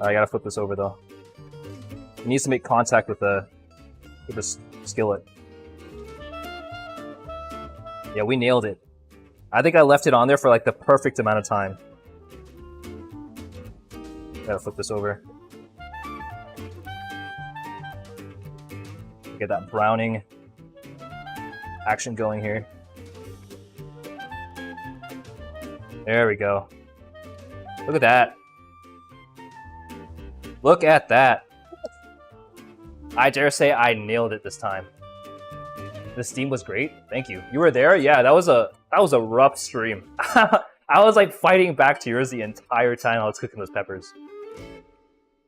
I gotta flip this over though. It needs to make contact with the skillet. Yeah, we nailed it. I think I left it on there for like the perfect amount of time. Gotta flip this over. Get that browning action going here. There we go. Look at that. Look at that. I dare say I nailed it this time. The steam was great. Thank you. You were there? Yeah, that was a rough stream. I was like fighting back tears the entire time I was cooking those peppers.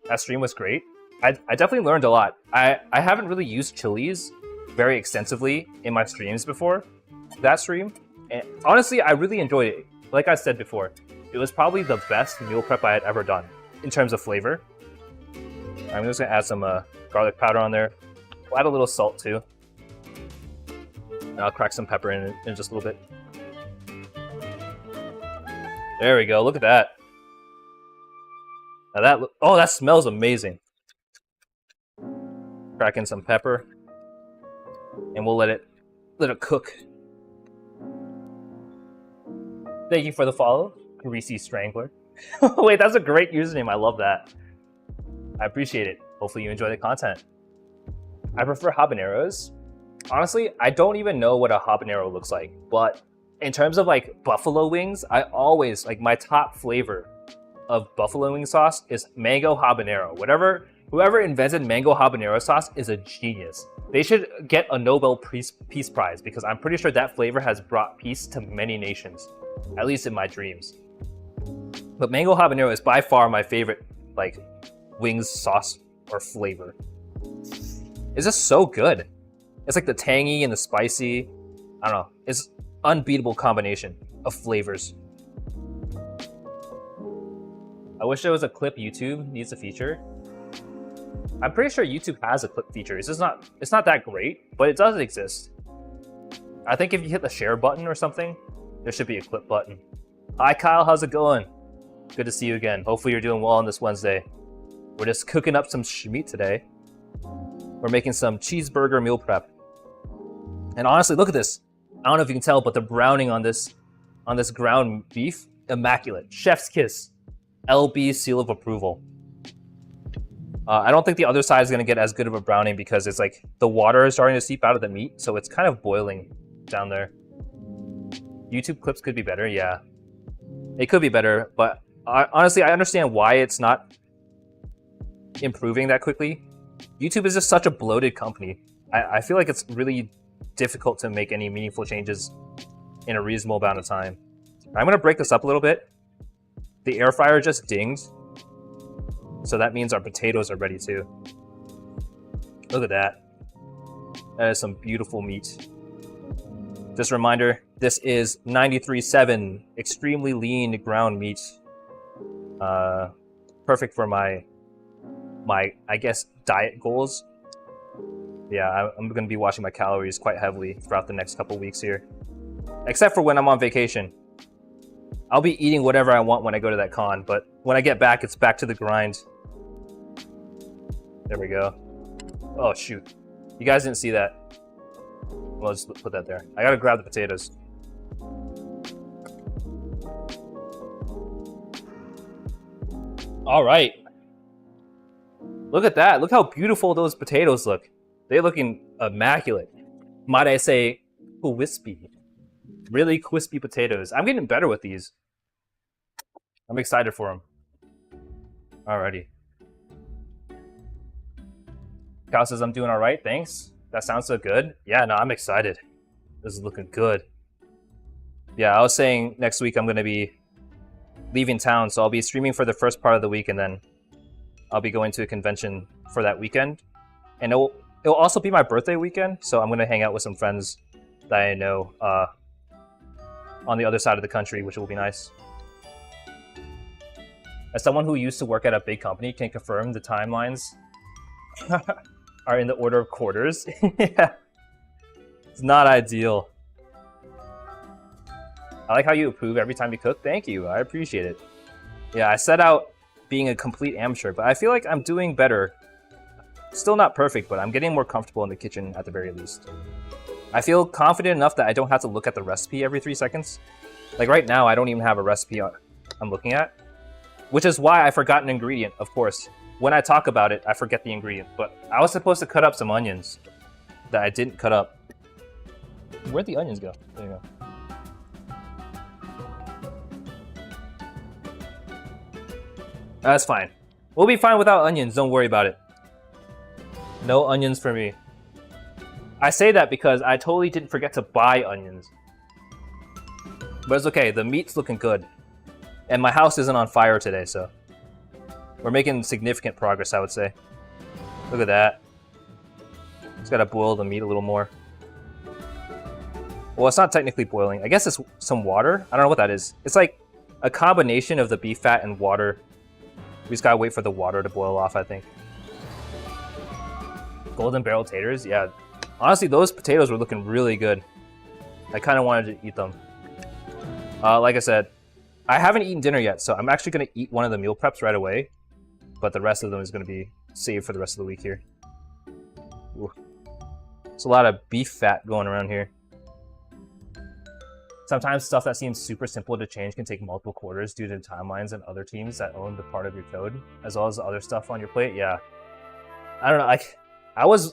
That stream was great. I definitely learned a lot. I haven't really used chilies very extensively in my streams before that stream. And honestly, I really enjoyed it. Like I said before, it was probably the best meal prep I had ever done in terms of flavor. I'm just gonna add some garlic powder on there. We'll add a little salt too. And I'll crack some pepper in just a little bit. There we go, look at that. Now that smells amazing. Crack in some pepper. And we'll let it cook. Thank you for the follow, Greasy Strangler. Wait, that's a great username, I love that. I appreciate it. Hopefully you enjoy the content. I prefer habaneros. Honestly, I don't even know what a habanero looks like, but in terms of like buffalo wings, I always, like my top flavor of buffalo wing sauce is mango habanero. Whoever invented mango habanero sauce is a genius. They should get a Nobel Peace Prize because I'm pretty sure that flavor has brought peace to many nations, at least in my dreams. But mango habanero is by far my favorite like wings sauce or flavor. It's just so good. It's like the tangy and the spicy. I don't know. It's unbeatable combination of flavors. I wish there was a clip YouTube needs a feature. I'm pretty sure YouTube has a clip feature. It's not that great, but it does exist. I think if you hit the share button or something, there should be a clip button. Hi Kyle, how's it going? Good to see you again. Hopefully you're doing well on this Wednesday. We're just cooking up some meat today. We're making some cheeseburger meal prep. And honestly, look at this. I don't know if you can tell, but the browning on this ground beef, immaculate. Chef's kiss. LB seal of approval. I don't think the other side is going to get as good of a browning because it's like the water is starting to seep out of the meat, so it's kind of boiling down there. YouTube clips could be better, yeah. It could be better, but honestly, I understand why it's not improving that quickly. YouTube is just such a bloated company. I feel like it's really difficult to make any meaningful changes in a reasonable amount of time. I'm going to break this up a little bit. The air fryer just dinged. So that means our potatoes are ready too. Look at that. That is some beautiful meat. Just a reminder, this is 93.7 extremely lean ground meat. Perfect for my I guess diet goals. Yeah, I'm gonna be watching my calories quite heavily throughout the next couple weeks here. Except for when I'm on vacation. I'll be eating whatever I want when I go to that con, but when I get back, it's back to the grind. There we go. Oh, shoot. You guys didn't see that. Well, just put that there. I gotta grab the potatoes. All right. Look at that. Look how beautiful those potatoes look. They're looking immaculate. Might I say, wispy. Really crispy potatoes. I'm getting better with these. I'm excited for them. Alrighty. Kyle says I'm doing all right, thanks. That sounds so good. Yeah, no, I'm excited. This is looking good. Yeah, I was saying next week I'm going to be leaving town, so I'll be streaming for the first part of the week, and then I'll be going to a convention for that weekend. And it'll also be my birthday weekend, so I'm going to hang out with some friends that I know on the other side of the country, which will be nice. As someone who used to work at a big company, can confirm the timelines are in the order of quarters. Yeah. It's not ideal. I like how you approve every time you cook. Thank you. I appreciate it. Yeah, I set out being a complete amateur, but I feel like I'm doing better. Still not perfect, but I'm getting more comfortable in the kitchen at the very least. I feel confident enough that I don't have to look at the recipe every 3 seconds. Like right now, I don't even have a recipe I'm looking at. Which is why I forgot an ingredient, of course. When I talk about it, I forget the ingredient. But I was supposed to cut up some onions that I didn't cut up. Where'd the onions go? There you go. That's fine. We'll be fine without onions, don't worry about it. No onions for me. I say that because I totally didn't forget to buy onions. But it's okay, the meat's looking good. And my house isn't on fire today, so... We're making significant progress, I would say. Look at that. Just gotta boil the meat a little more. Well, it's not technically boiling. I guess it's some water. I don't know what that is. It's like a combination of the beef fat and water. We just gotta wait for the water to boil off, I think. Golden barrel taters? Yeah. Honestly, those potatoes were looking really good. I kind of wanted to eat them. Like I said, I haven't eaten dinner yet, so I'm actually gonna eat one of the meal preps right away. But the rest of them is gonna be saved for the rest of the week here. Ooh. There's a lot of beef fat going around here. Sometimes stuff that seems super simple to change can take multiple quarters due to timelines and other teams that own the part of your code, as well as the other stuff on your plate. Yeah. I don't know,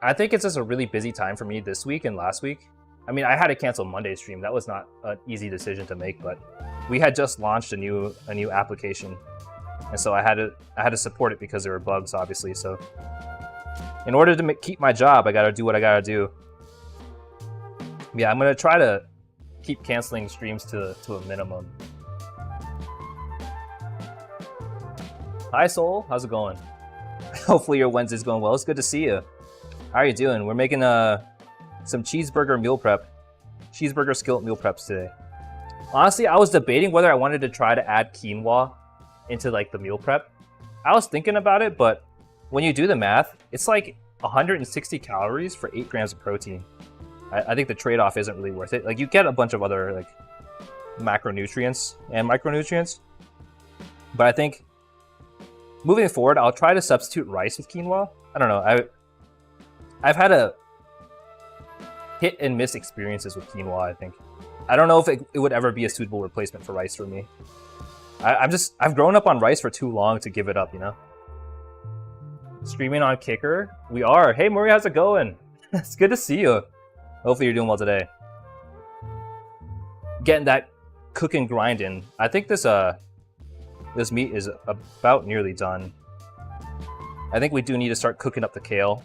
I think it's just a really busy time for me this week and last week. I mean, I had to cancel Monday's stream. That was not an easy decision to make, but we had just launched a new application. And so I had to support it because there were bugs, obviously. So in order to keep my job, I gotta do what I gotta do. Yeah, I'm gonna try to keep canceling streams to a minimum. Hi Soul, how's it going? Hopefully your Wednesday's going well. It's good to see you. How are you doing? We're making some cheeseburger meal prep. Cheeseburger skillet meal preps today. Honestly, I was debating whether I wanted to try to add quinoa into like the meal prep. I was thinking about it, but when you do the math, it's like 160 calories for 8 grams of protein. I think the trade-off isn't really worth it. Like, you get a bunch of other like macronutrients and micronutrients, but I think moving forward, I'll try to substitute rice with quinoa. I don't know. I've had a hit and miss experiences with quinoa, I think. I don't know if it would ever be a suitable replacement for rice for me. I've grown up on rice for too long to give it up, you know? Streaming on Kicker? We are. Hey, Murray, how's it going? It's good to see you. Hopefully you're doing well today. Getting that cook and grind in. I think this meat is about nearly done. I think we do need to start cooking up the kale.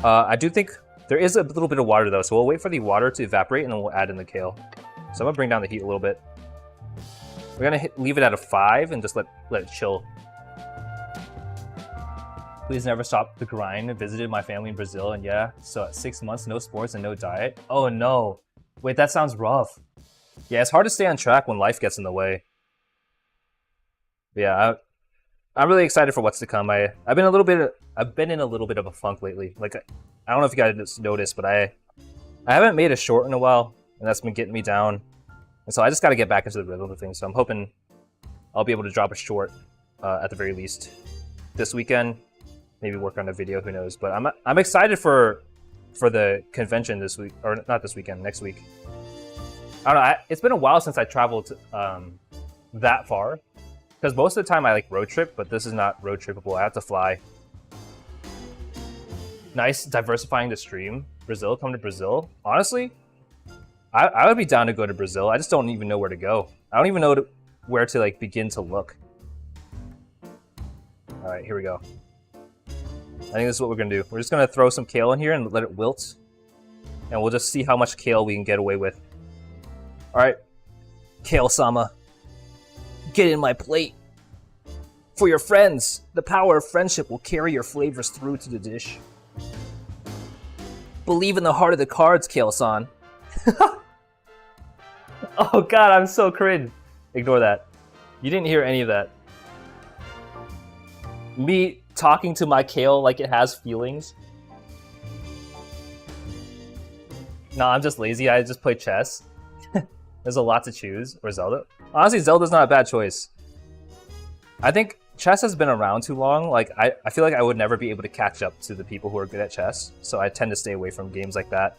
I do think there is a little bit of water though, so we'll wait for the water to evaporate and then we'll add in the kale. So I'm gonna bring down the heat a little bit. We're gonna leave it at a 5 and just let it chill. Please never stop the grind. Visited my family in Brazil, and yeah, so at 6 months, no sports and no diet. Oh no. Wait, that sounds rough. Yeah, it's hard to stay on track when life gets in the way. But yeah, I'm really excited for what's to come. I've been in a little bit of a funk lately. Like, I don't know if you guys noticed, but I haven't made a short in a while, and that's been getting me down. And so I just got to get back into the rhythm of things. So I'm hoping I'll be able to drop a short at the very least this weekend. Maybe work on a video, who knows? But I'm excited for the convention this week, or not this weekend, next week. I don't know. It's been a while since I traveled that far, because most of the time I like road trip, but this is not road trippable. I have to fly. Nice diversifying the stream. Brazil, come to Brazil. Honestly, I would be down to go to Brazil. I just don't even know where to go. I don't even know where to like begin to look. All right, here we go. I think this is what we're gonna do. We're just gonna throw some kale in here and let it wilt. And we'll just see how much kale we can get away with. Alright. Kale-sama. Get in my plate. For your friends, the power of friendship will carry your flavors through to the dish. Believe in the heart of the cards, Kale-san. Oh god, I'm so cringe. Ignore that. You didn't hear any of that. Me talking to my kale like it has feelings. No, I'm just lazy. I just play chess. There's a lot to choose. Or Zelda. Honestly, Zelda's not a bad choice. I think chess has been around too long. Like, I feel like I would never be able to catch up to the people who are good at chess. So I tend to stay away from games like that.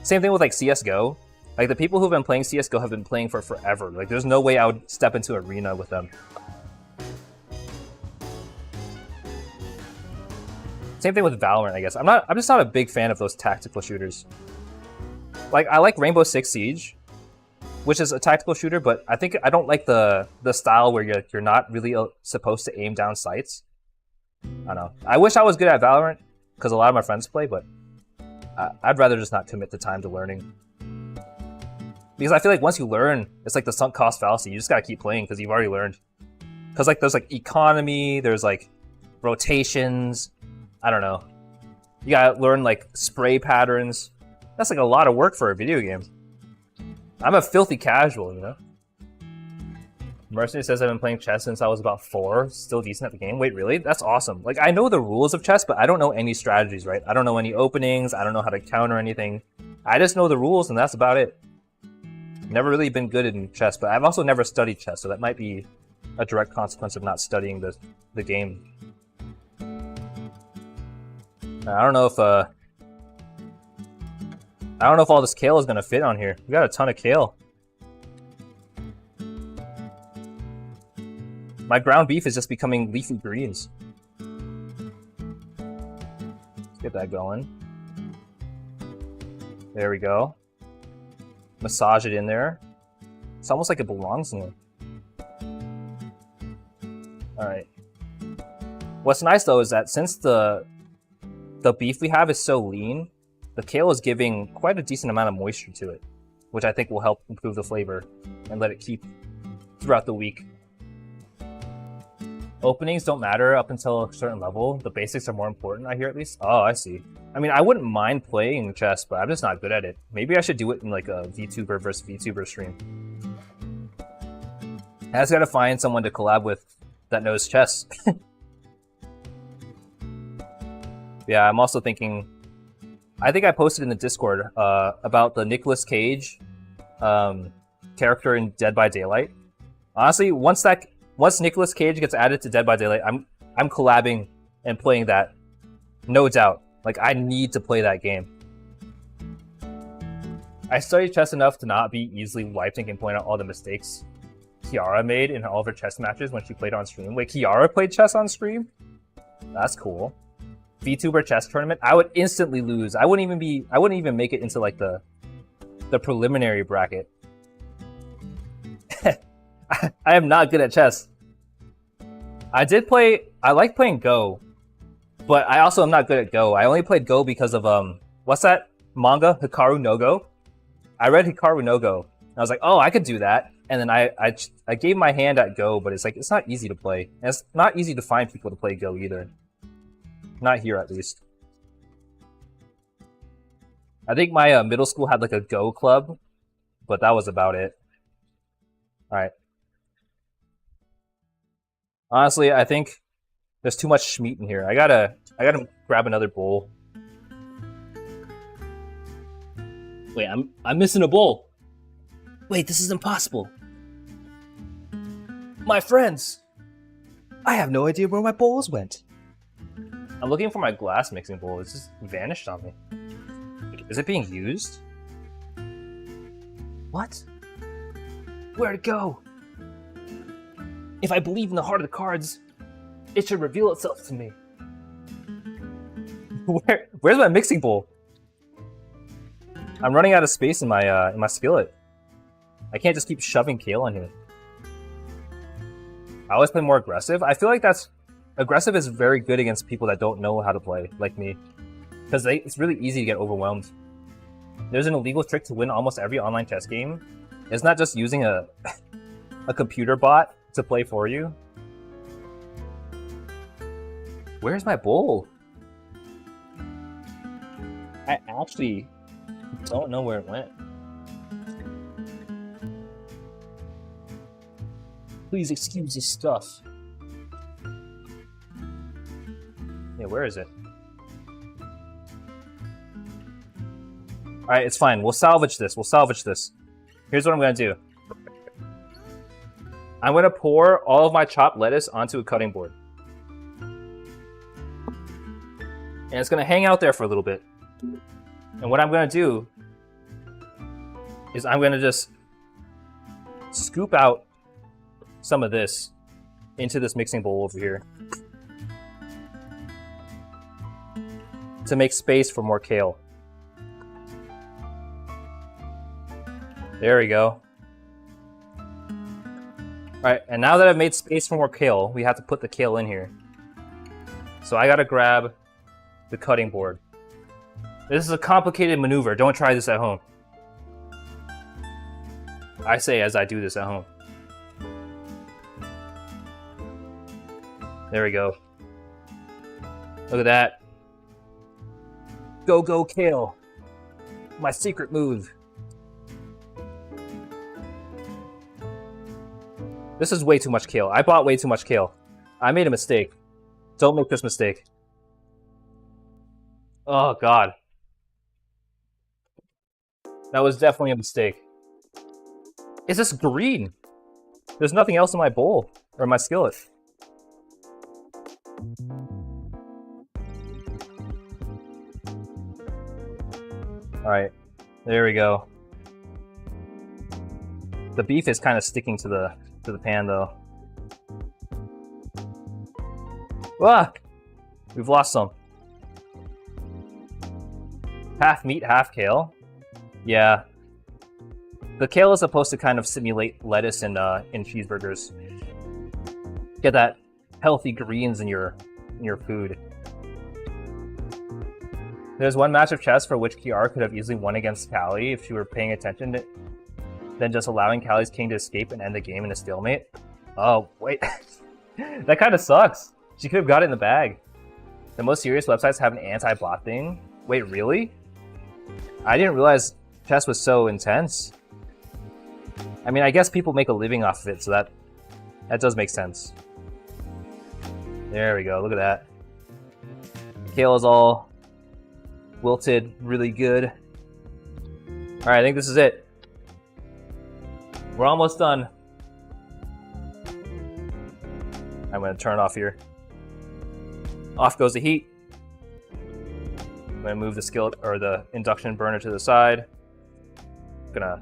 Same thing with like CSGO. Like, the people who've been playing CSGO have been playing for forever. Like, there's no way I would step into arena with them. Same thing with Valorant, I guess. I'm just not a big fan of those tactical shooters. Like, I like Rainbow Six Siege, which is a tactical shooter, but I don't like the style where you're not really supposed to aim down sights. I don't know. I wish I was good at Valorant, because a lot of my friends play, but I'd rather just not commit the time to learning. Because I feel like once you learn, it's like the sunk cost fallacy. You just gotta keep playing because you've already learned. Because like there's like economy, there's like rotations. I don't know. You gotta learn like spray patterns. That's like a lot of work for a video game. I'm a filthy casual, you know? Mercenary says I've been playing chess since I was about 4. Still decent at the game. Wait, really? That's awesome. Like, I know the rules of chess, but I don't know any strategies, right? I don't know any openings. I don't know how to counter anything. I just know the rules, and that's about it. Never really been good in chess, but I've also never studied chess, so that might be a direct consequence of not studying the game. I don't know if all this kale is gonna fit on here. We got a ton of kale. My ground beef is just becoming leafy greens. Let's get that going. There we go. Massage it in there. It's almost like it belongs in there. Alright. What's nice though is that since the beef we have is so lean, the kale is giving quite a decent amount of moisture to it, which I think will help improve the flavor and let it keep throughout the week. Openings don't matter up until a certain level. The basics are more important, I hear at least. Oh, I see. I mean, I wouldn't mind playing chess, but I'm just not good at it. Maybe I should do it in like a VTuber versus VTuber stream. I just gotta find someone to collab with that knows chess. Yeah, I'm also thinking... I think I posted in the Discord about the Nicolas Cage character in Dead by Daylight. Honestly, once Nicolas Cage gets added to Dead by Daylight, I'm collabing and playing that, no doubt. Like, I need to play that game. I studied chess enough to not be easily wiped and can point out all the mistakes Kiara made in all of her chess matches when she played on stream. Wait, Kiara played chess on stream? That's cool. VTuber chess tournament, I would instantly lose. I wouldn't even make it into like the preliminary bracket. I am not good at chess. I like playing Go, but I also am not good at Go. I only played Go because of what's that manga, Hikaru no Go? I read Hikaru no Go, and I was like, oh, I could do that. And then I gave my hand at Go, but it's like it's not easy to play. And it's not easy to find people to play Go either. Not here, at least. I think my middle school had like a Go club, but that was about it. Alright. Honestly, I think there's too much meat in here. I gotta grab another bowl. Wait, I'm missing a bowl. Wait, this is impossible. My friends! I have no idea where my bowls went. I'm looking for my glass mixing bowl. It's just vanished on me. Is it being used? What? Where'd it go? If I believe in the heart of the cards, it should reveal itself to me. Where's my mixing bowl? I'm running out of space in my skillet. I can't just keep shoving kale on here. I always play more aggressive. I feel like aggressive is very good against people that don't know how to play, like me. Because it's really easy to get overwhelmed. There's an illegal trick to win almost every online chess game. It's not just using a computer bot to play for you. Where's my bowl? I actually don't know where it went. Please excuse this stuff. Yeah, where is it? Alright, it's fine. We'll salvage this. Here's what I'm gonna do. I'm gonna pour all of my chopped lettuce onto a cutting board. And it's gonna hang out there for a little bit. And what I'm gonna do is I'm gonna just scoop out some of this into this mixing bowl over here to make space for more kale. There we go. Alright, and now that I've made space for more kale, we have to put the kale in here. So I gotta grab the cutting board. This is a complicated maneuver. Don't try this at home. I say as I do this at home. There we go. Look at that. Go, go, kale. My secret move. This is way too much kale. I bought way too much kale. I made a mistake. Don't make this mistake. Oh, God. That was definitely a mistake. Is this green? There's nothing else in my bowl or my skillet. Alright, there we go. The beef is kind of sticking to the pan though. Ah! We've lost some. Half meat, half kale. Yeah. The kale is supposed to kind of simulate lettuce in cheeseburgers. Get that healthy greens in your food. There's one match of chess for which Kiara could have easily won against Callie if she were paying attention than just allowing Callie's king to escape and end the game in a stalemate. Oh, wait. That kind of sucks. She could have got it in the bag. The most serious websites have an anti-bot thing. Wait, really? I didn't realize chess was so intense. I mean, I guess people make a living off of it, so that does make sense. There we go, look at that. Kale is all wilted, really good. Alright, I think this is it. We're almost done. I'm gonna turn it off here. Off goes the heat. I'm gonna move the skillet or the induction burner to the side. Gonna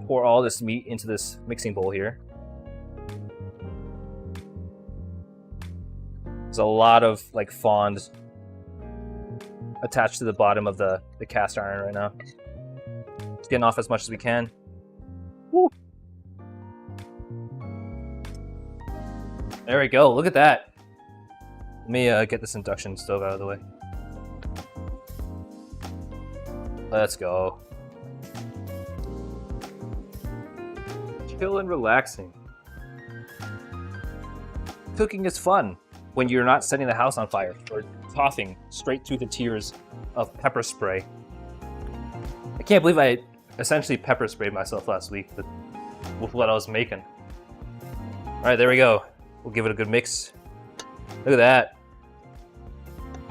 pour all this meat into this mixing bowl here. There's a lot of like fond attached to the bottom of the cast iron right now. Just getting off as much as we can. Woo. There we go, look at that. Let me get this induction stove out of the way. Let's go. Chill and relaxing. Cooking is fun when you're not setting the house on fire or coughing straight through the tears of pepper spray. I can't believe I essentially pepper sprayed myself last week with what I was making. Alright, there we go. We'll give it a good mix. Look at that.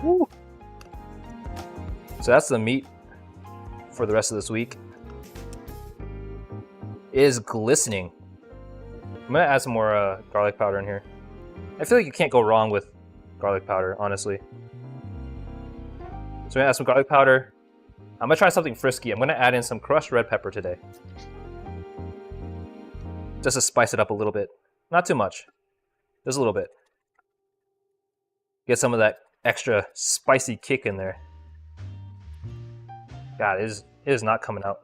Woo. So that's the meat for the rest of this week. It is glistening. I'm gonna add some more garlic powder in here. I feel like you can't go wrong with garlic powder, honestly. So I'm gonna add some garlic powder. I'm gonna try something frisky. I'm gonna add in some crushed red pepper today. Just to spice it up a little bit. Not too much. Just a little bit. Get some of that extra spicy kick in there. God, it is not coming out.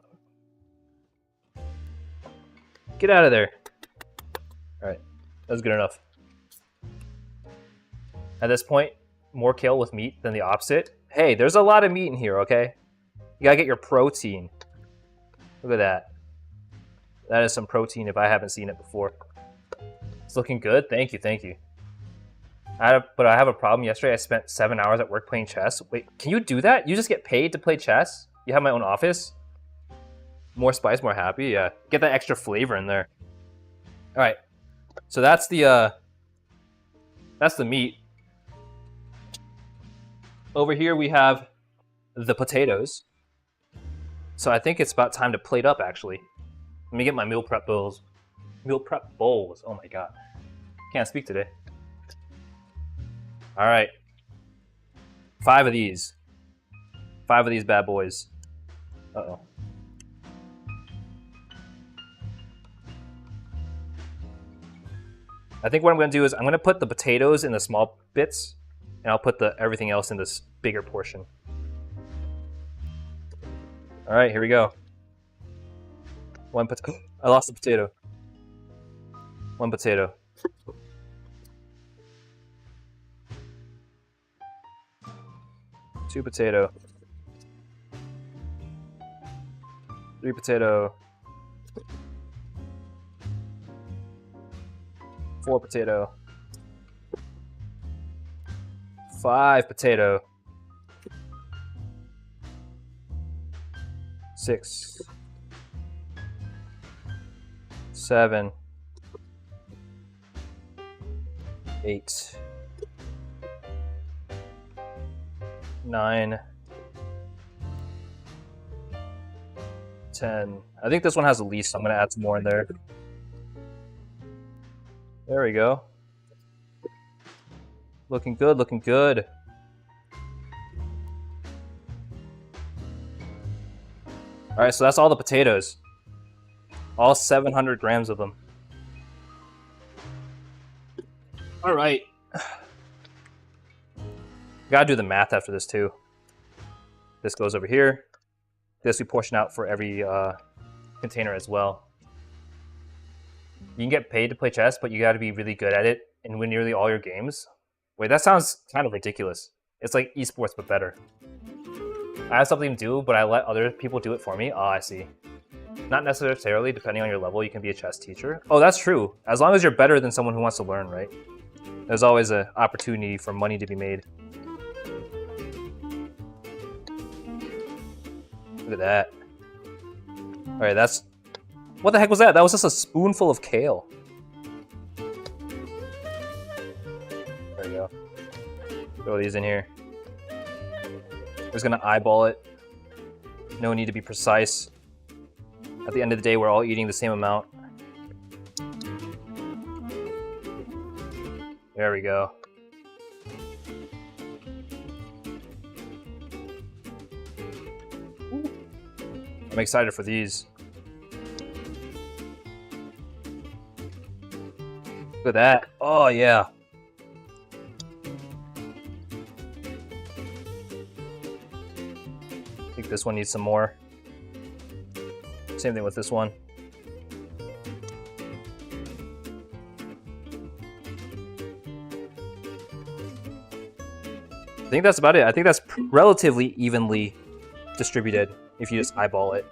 Get out of there. Alright, that's good enough. At this point, more kale with meat than the opposite. Hey, there's a lot of meat in here, okay? You gotta get your protein. Look at that. That is some protein if I haven't seen it before. It's looking good. Thank you, thank you. But I have a problem. Yesterday I spent 7 hours at work playing chess. Wait, can you do that? You just get paid to play chess? You have my own office? More spice, more happy? Yeah. Get that extra flavor in there. Alright. So that's the meat. Over here we have the potatoes. So I think it's about time to plate up, actually. Let me get my meal prep bowls. Meal prep bowls. Oh my god. Can't speak today. Alright. 5 of these. 5 of these bad boys. Uh-oh. I think what I'm going to do is I'm going to put the potatoes in the small bits, and I'll put everything else in this bigger portion. Alright, here we go. I lost a potato. 1 potato. 2 potato. 3 potato. 4 potato. 5 potato. 6. 7. 8. 9. 10. I think this one has the least, so I'm gonna add some more in there. There we go. Looking good, looking good. Alright, so that's all the potatoes. All 700 grams of them. Alright. Gotta do the math after this too. This goes over here. This we portion out for every container as well. You can get paid to play chess, but you gotta be really good at it and win nearly all your games. Wait, that sounds kind of ridiculous. It's like esports, but better. I have something to do, but I let other people do it for me. Oh, I see. Not necessarily, depending on your level, you can be a chess teacher. Oh, that's true. As long as you're better than someone who wants to learn, right? There's always an opportunity for money to be made. Look at that. Alright, that's... What the heck was that? That was just a spoonful of kale. There we go. Throw these in here. I'm just gonna eyeball it. No need to be precise. At the end of the day, we're all eating the same amount. There we go. I'm excited for these. Look at that. Oh, yeah. I think this one needs some more. Same thing with this one. I think that's about it. I think that's relatively evenly distributed if you just eyeball it.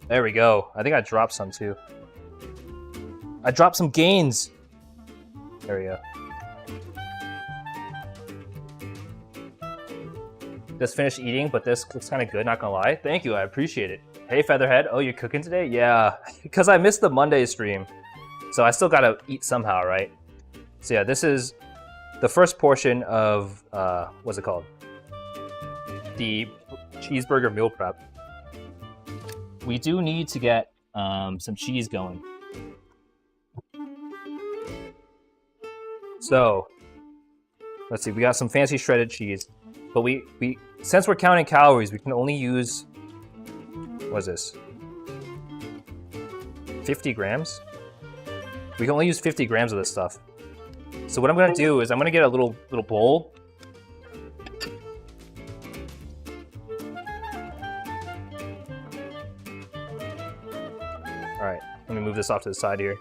There we go. I think I dropped some too. I dropped some gains. There we go. Just finished eating, but this looks kind of good, not gonna lie. Thank you, I appreciate it. Hey, Featherhead. Oh, you're cooking today? Yeah, because I missed the Monday stream. So I still gotta eat somehow, right? So yeah, this is the first portion of, what's it called? The cheeseburger meal prep. We do need to get some cheese going. So, let's see, we got some fancy shredded cheese. But we since we're counting calories, we can only use, what is this? 50 grams? We can only use 50 grams of this stuff. So what I'm gonna do is I'm gonna get a little bowl. Alright, let me move this off to the side here.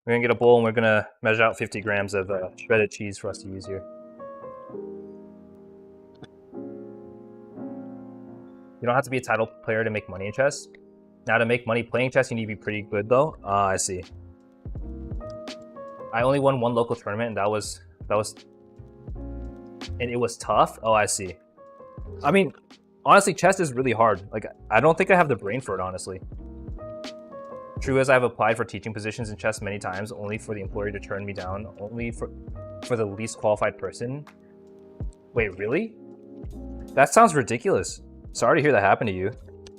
We're gonna get a bowl and we're gonna measure out 50 grams of shredded cheese for us to use here. You don't have to be a title player to make money in chess. Now to make money playing chess, you need to be pretty good though. Ah, I see. I only won one local tournament and that was, and it was tough. Oh, I see. I mean, honestly, chess is really hard. Like, I don't think I have the brain for it, honestly. True as I've applied for teaching positions in chess many times, only for the employer to turn me down, only for the least qualified person. Wait, really? That sounds ridiculous. Sorry to hear that happen to you.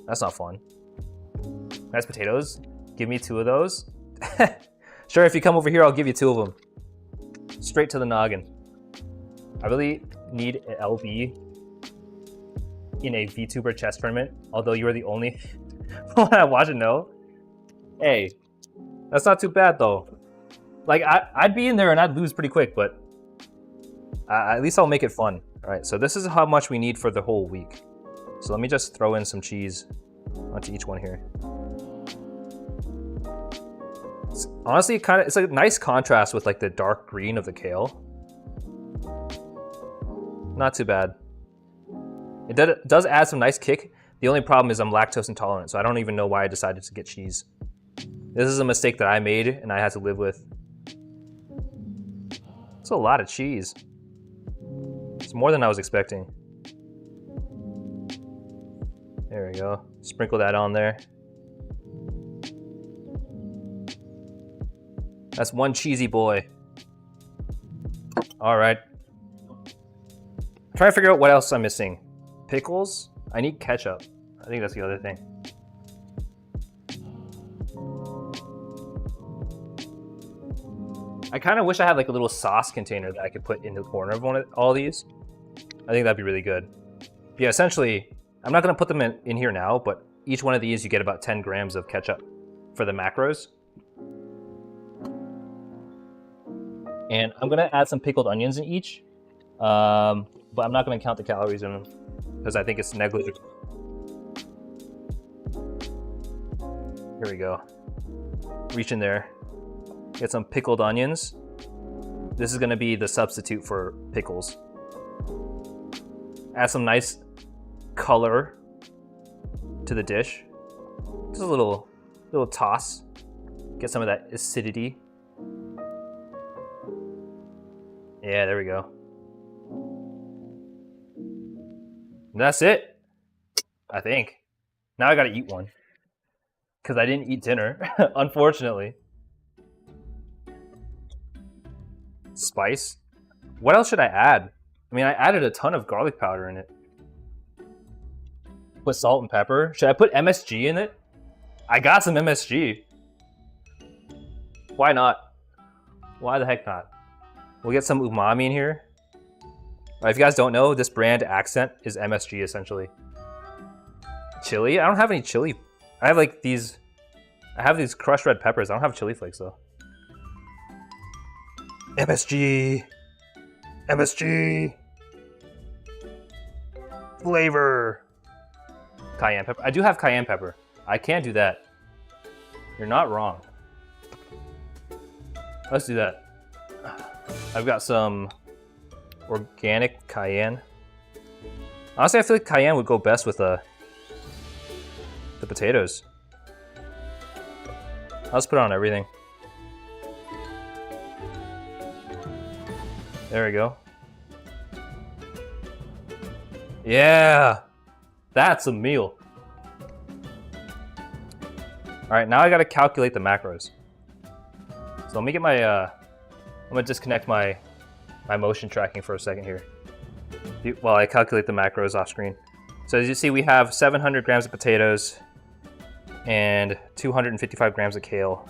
That's not fun. Nice potatoes. Give me 2 of those. Sure, if you come over here, I'll give you 2 of them. Straight to the noggin. I really need an LB in a VTuber chess tournament, although you are the only one I watch and know. Hey, that's not too bad though. Like, I'd be in there and I'd lose pretty quick, but at least I'll make it fun. All right, so this is how much we need for the whole week. So let me just throw in some cheese onto each one here. It's honestly, it's a nice contrast with like the dark green of the kale. Not too bad. It does add some nice kick. The only problem is I'm lactose intolerant, so I don't even know why I decided to get cheese. This is a mistake that I made and I had to live with. It's a lot of cheese. It's more than I was expecting. There we go. Sprinkle that on there. That's one cheesy boy. All right. I'm trying to figure out what else I'm missing. Pickles? I need ketchup. I think that's the other thing. I kind of wish I had like a little sauce container that I could put in the corner of all these. I think that'd be really good. Yeah, essentially, I'm not gonna put them in here now, but each one of these you get about 10 grams of ketchup for the macros. And I'm gonna add some pickled onions in each, but I'm not gonna count the calories in them because I think it's negligible. Here we go. Reach in there. Get some pickled onions. This is gonna be the substitute for pickles. Add some nice color to the dish. Just a little toss. Get some of that acidity. Yeah, there we go. And that's it, I think. Now I gotta eat one. Because I didn't eat dinner, unfortunately. Spice? What else should I add? I mean, I added a ton of garlic powder in it. Put salt and pepper. Should I put MSG in it? I got some MSG. Why not? Why the heck not? We'll get some umami in here. If you guys don't know, this brand Accent is MSG essentially. Chili? I don't have any chili. I have like these. I have these crushed red peppers. I don't have chili flakes though. MSG. MSG. Flavor. Cayenne pepper. I do have cayenne pepper. I can do that. You're not wrong. Let's do that. I've got some organic cayenne. Honestly, I feel like cayenne would go best with the potatoes. I'll just put it on everything. There we go. Yeah, that's a meal. All right, now I gotta calculate the macros. So let me get my, I'm gonna disconnect my motion tracking for a second here while I calculate the macros off screen. So as you see, we have 700 grams of potatoes and 255 grams of kale.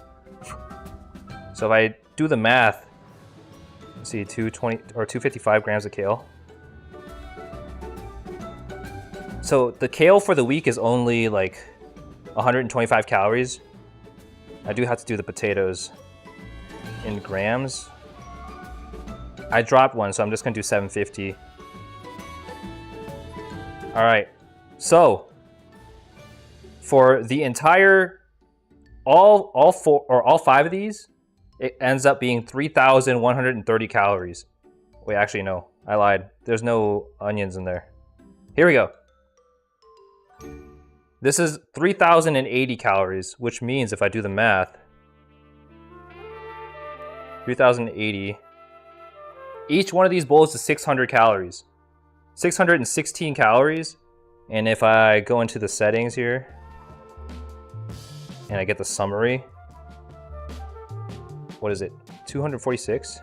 So if I do the math, let's see, 220 or 255 grams of kale. So the kale for the week is only like 125 calories. I do have to do the potatoes in grams. I dropped one, so I'm just gonna do 750. All right, so for the entire, all five of these, it ends up being 3,130 calories. Wait, actually no, I lied. There's no onions in there. Here we go. This is 3,080 calories, which means if I do the math, 3,080. Each one of these bowls is 600 calories. 616 calories. And if I go into the settings here, and I get the summary, what is it? 246?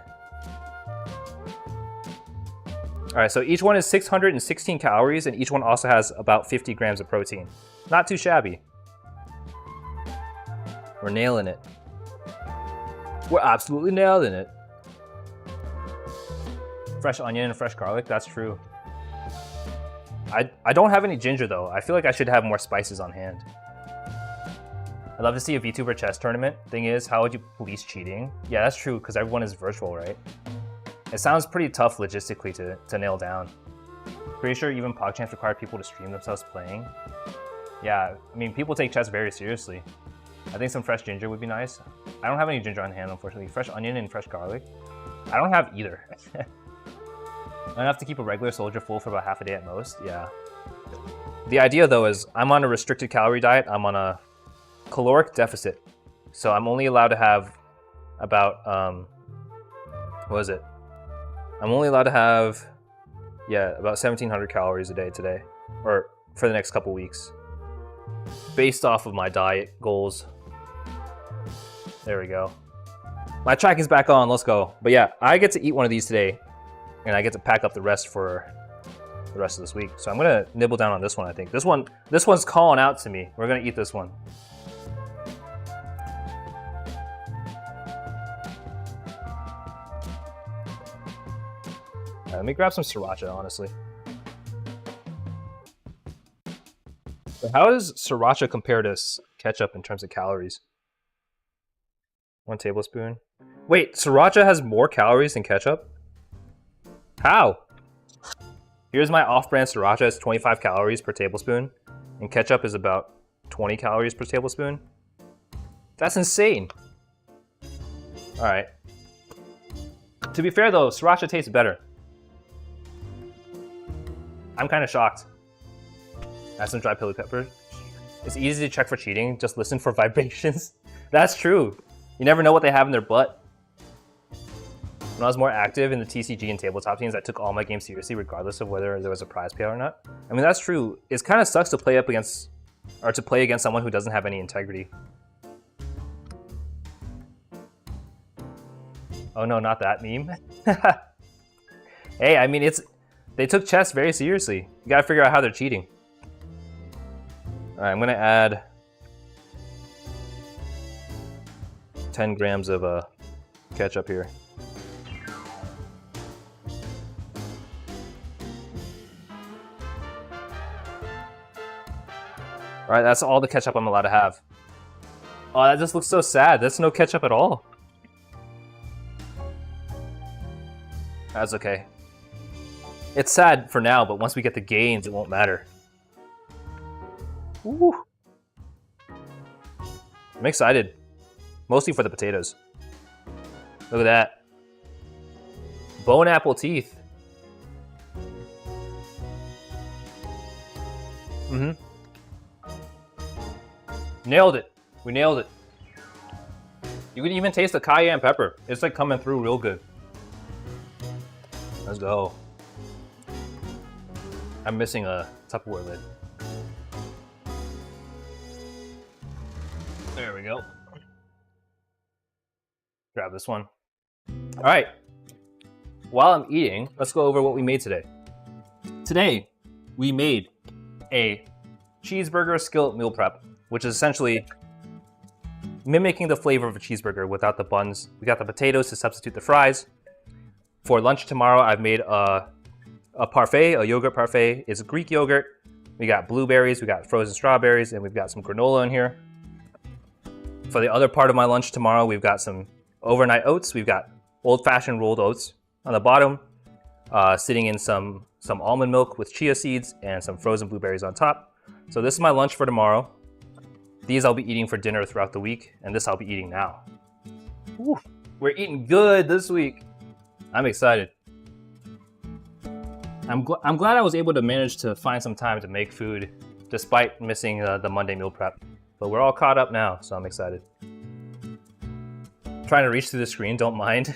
All right, so each one is 616 calories, and each one also has about 50 grams of protein. Not too shabby. We're nailing it. We're absolutely nailing it. Fresh onion and fresh garlic, that's true. I don't have any ginger though. I feel like I should have more spices on hand. I'd love to see a VTuber chess tournament. Thing is, how would you police cheating? Yeah, that's true, because everyone is virtual, right? It sounds pretty tough logistically to nail down. Pretty sure even PogChamps require people to stream themselves playing. Yeah, I mean, people take chess very seriously. I think some fresh ginger would be nice. I don't have any ginger on hand, unfortunately. Fresh onion and fresh garlic. I don't have either. Enough to keep a regular soldier full for about half a day at most. Yeah. The idea though is I'm on a restricted calorie diet. I'm on a caloric deficit. So I'm only allowed to have about, what is it? I'm only allowed to have, yeah, about 1,700 calories a day today, or for the next couple weeks, based off of my diet goals. There we go. My tracking's back on, let's go. But yeah, I get to eat one of these today, and I get to pack up the rest for the rest of this week. So I'm gonna nibble down on this one, I think. This one's calling out to me. We're gonna eat this one. Let me grab some sriracha, honestly. But how does sriracha compare to ketchup in terms of calories? 1 tablespoon. Wait, sriracha has more calories than ketchup? How? Here's my off-brand sriracha. It's 25 calories per tablespoon, and ketchup is about 20 calories per tablespoon. That's insane. All right. To be fair though, sriracha tastes better. I'm kind of shocked. Add some dry pili pepper. It's easy to check for cheating. Just listen for vibrations. That's true. You never know what they have in their butt. When I was more active in the TCG and tabletop teams, I took all my games seriously, regardless of whether there was a prize payout or not. I mean, that's true. It kind of sucks to play up against, or to play against someone who doesn't have any integrity. Oh no, not that meme. Hey, I mean, they took chess very seriously. You gotta figure out how they're cheating. All right, I'm gonna add 10 grams of ketchup here. All right, that's all the ketchup I'm allowed to have. Oh, that just looks so sad. That's no ketchup at all. That's okay. It's sad for now, but once we get the gains, it won't matter. Woo. I'm excited. Mostly for the potatoes. Look at that. Bone apple teeth. Mm-hmm. Nailed it. We nailed it. You can even taste the cayenne pepper. It's like coming through real good. Let's go. I'm missing a Tupperware lid. There we go. Grab this one. All right. While I'm eating, let's go over what we made today. Today, we made a cheeseburger skillet meal prep, which is essentially mimicking the flavor of a cheeseburger without the buns. We got the potatoes to substitute the fries. For lunch tomorrow, I've made a parfait, a yogurt parfait. It's Greek yogurt. We got blueberries, we got frozen strawberries, and we've got some granola in here. For the other part of my lunch tomorrow, we've got some overnight oats. We've got old-fashioned rolled oats on the bottom, sitting in some almond milk with chia seeds and some frozen blueberries on top. So this is my lunch for tomorrow. These I'll be eating for dinner throughout the week, and this I'll be eating now. Woo, we're eating good this week. I'm excited. I'm glad I was able to manage to find some time to make food despite missing the Monday meal prep. But we're all caught up now, so I'm excited. Trying to reach through the screen, don't mind.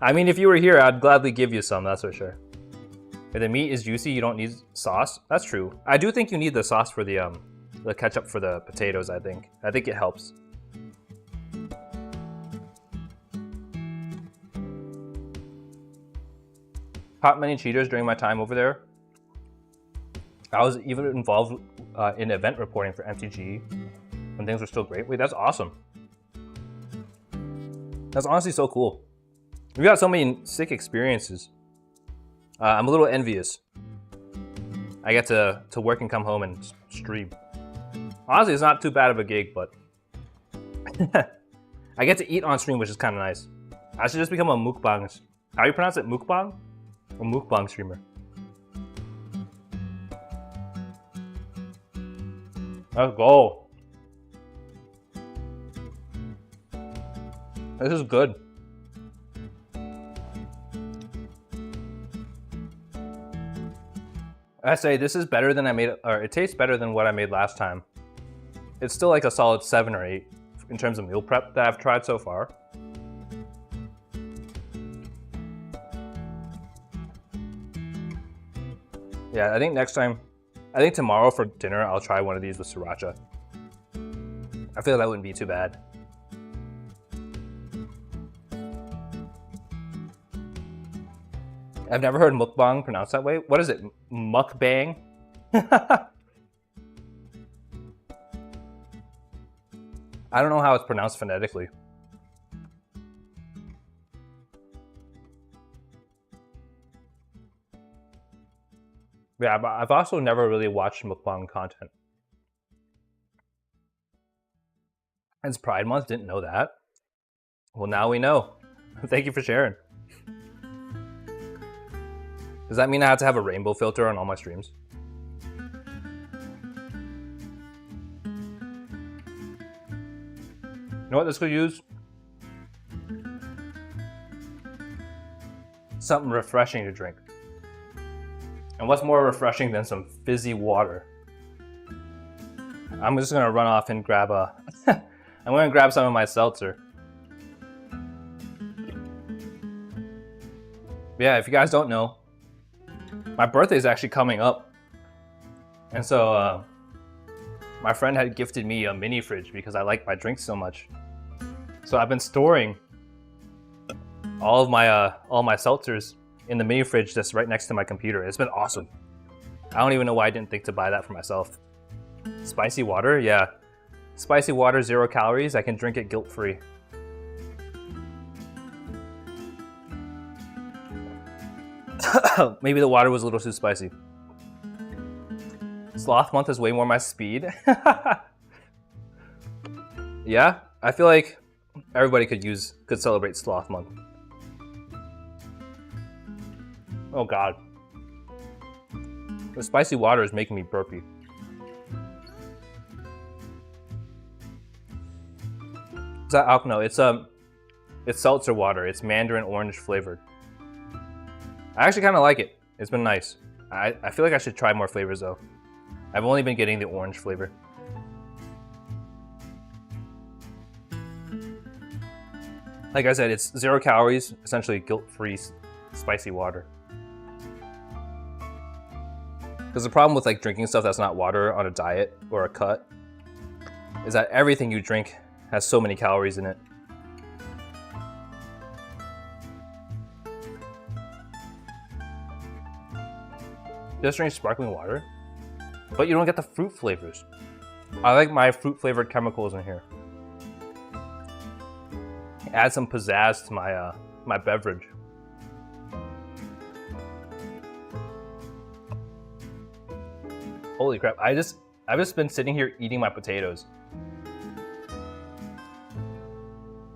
I mean, if you were here, I'd gladly give you some, that's for sure. If the meat is juicy, you don't need sauce. That's true. I do think you need the sauce for the ketchup for the potatoes, I think. I think it helps. Caught many cheaters during my time over there. I was even involved in event reporting for MTG when things were still great. Wait, that's awesome. That's honestly so cool. We got so many sick experiences. I'm a little envious. I get to work and come home and stream. Honestly, it's not too bad of a gig, but I get to eat on stream, which is kind of nice. I should just become a mukbang. How do you pronounce it? Mukbang? A mukbang streamer. Let's go. This is good. I say this is better than I made, or it tastes better than what I made last time. It's still like a solid 7 or 8 in terms of meal prep that I've tried so far. Yeah, I think next time, I think tomorrow for dinner, I'll try one of these with sriracha. I feel like that wouldn't be too bad. I've never heard mukbang pronounced that way. What is it? Mukbang? I don't know how it's pronounced phonetically. Yeah, but I've also never really watched mukbang content. It's Pride Month, didn't know that. Well, now we know. Thank you for sharing. Does that mean I have to have a rainbow filter on all my streams? You know what this could use? Something refreshing to drink. And what's more refreshing than some fizzy water? I'm just gonna run off and grab a... I'm gonna grab some of my seltzer. Yeah, if you guys don't know, my birthday is actually coming up. And so my friend had gifted me a mini fridge because I like my drinks so much. So I've been storing all my seltzers in the mini fridge that's right next to my computer. It's been awesome. I don't even know why I didn't think to buy that for myself. Spicy water, yeah. Spicy water, 0 calories. I can drink it guilt-free. Maybe the water was a little too spicy. Sloth month is way more my speed. Yeah, I feel like everybody could celebrate sloth month. Oh god. The spicy water is making me burpy. Is that alcohol? No, it's seltzer water. It's mandarin orange flavored. I actually kind of like it. It's been nice. I feel like I should try more flavors though. I've only been getting the orange flavor. Like I said, it's 0 calories, essentially guilt-free spicy water. Because the problem with like drinking stuff that's not water on a diet or a cut is that everything you drink has so many calories in it. Just drink sparkling water, but you don't get the fruit flavors. I like my fruit flavored chemicals in here. Add some pizzazz to my my beverage. Holy crap! I've just been sitting here eating my potatoes.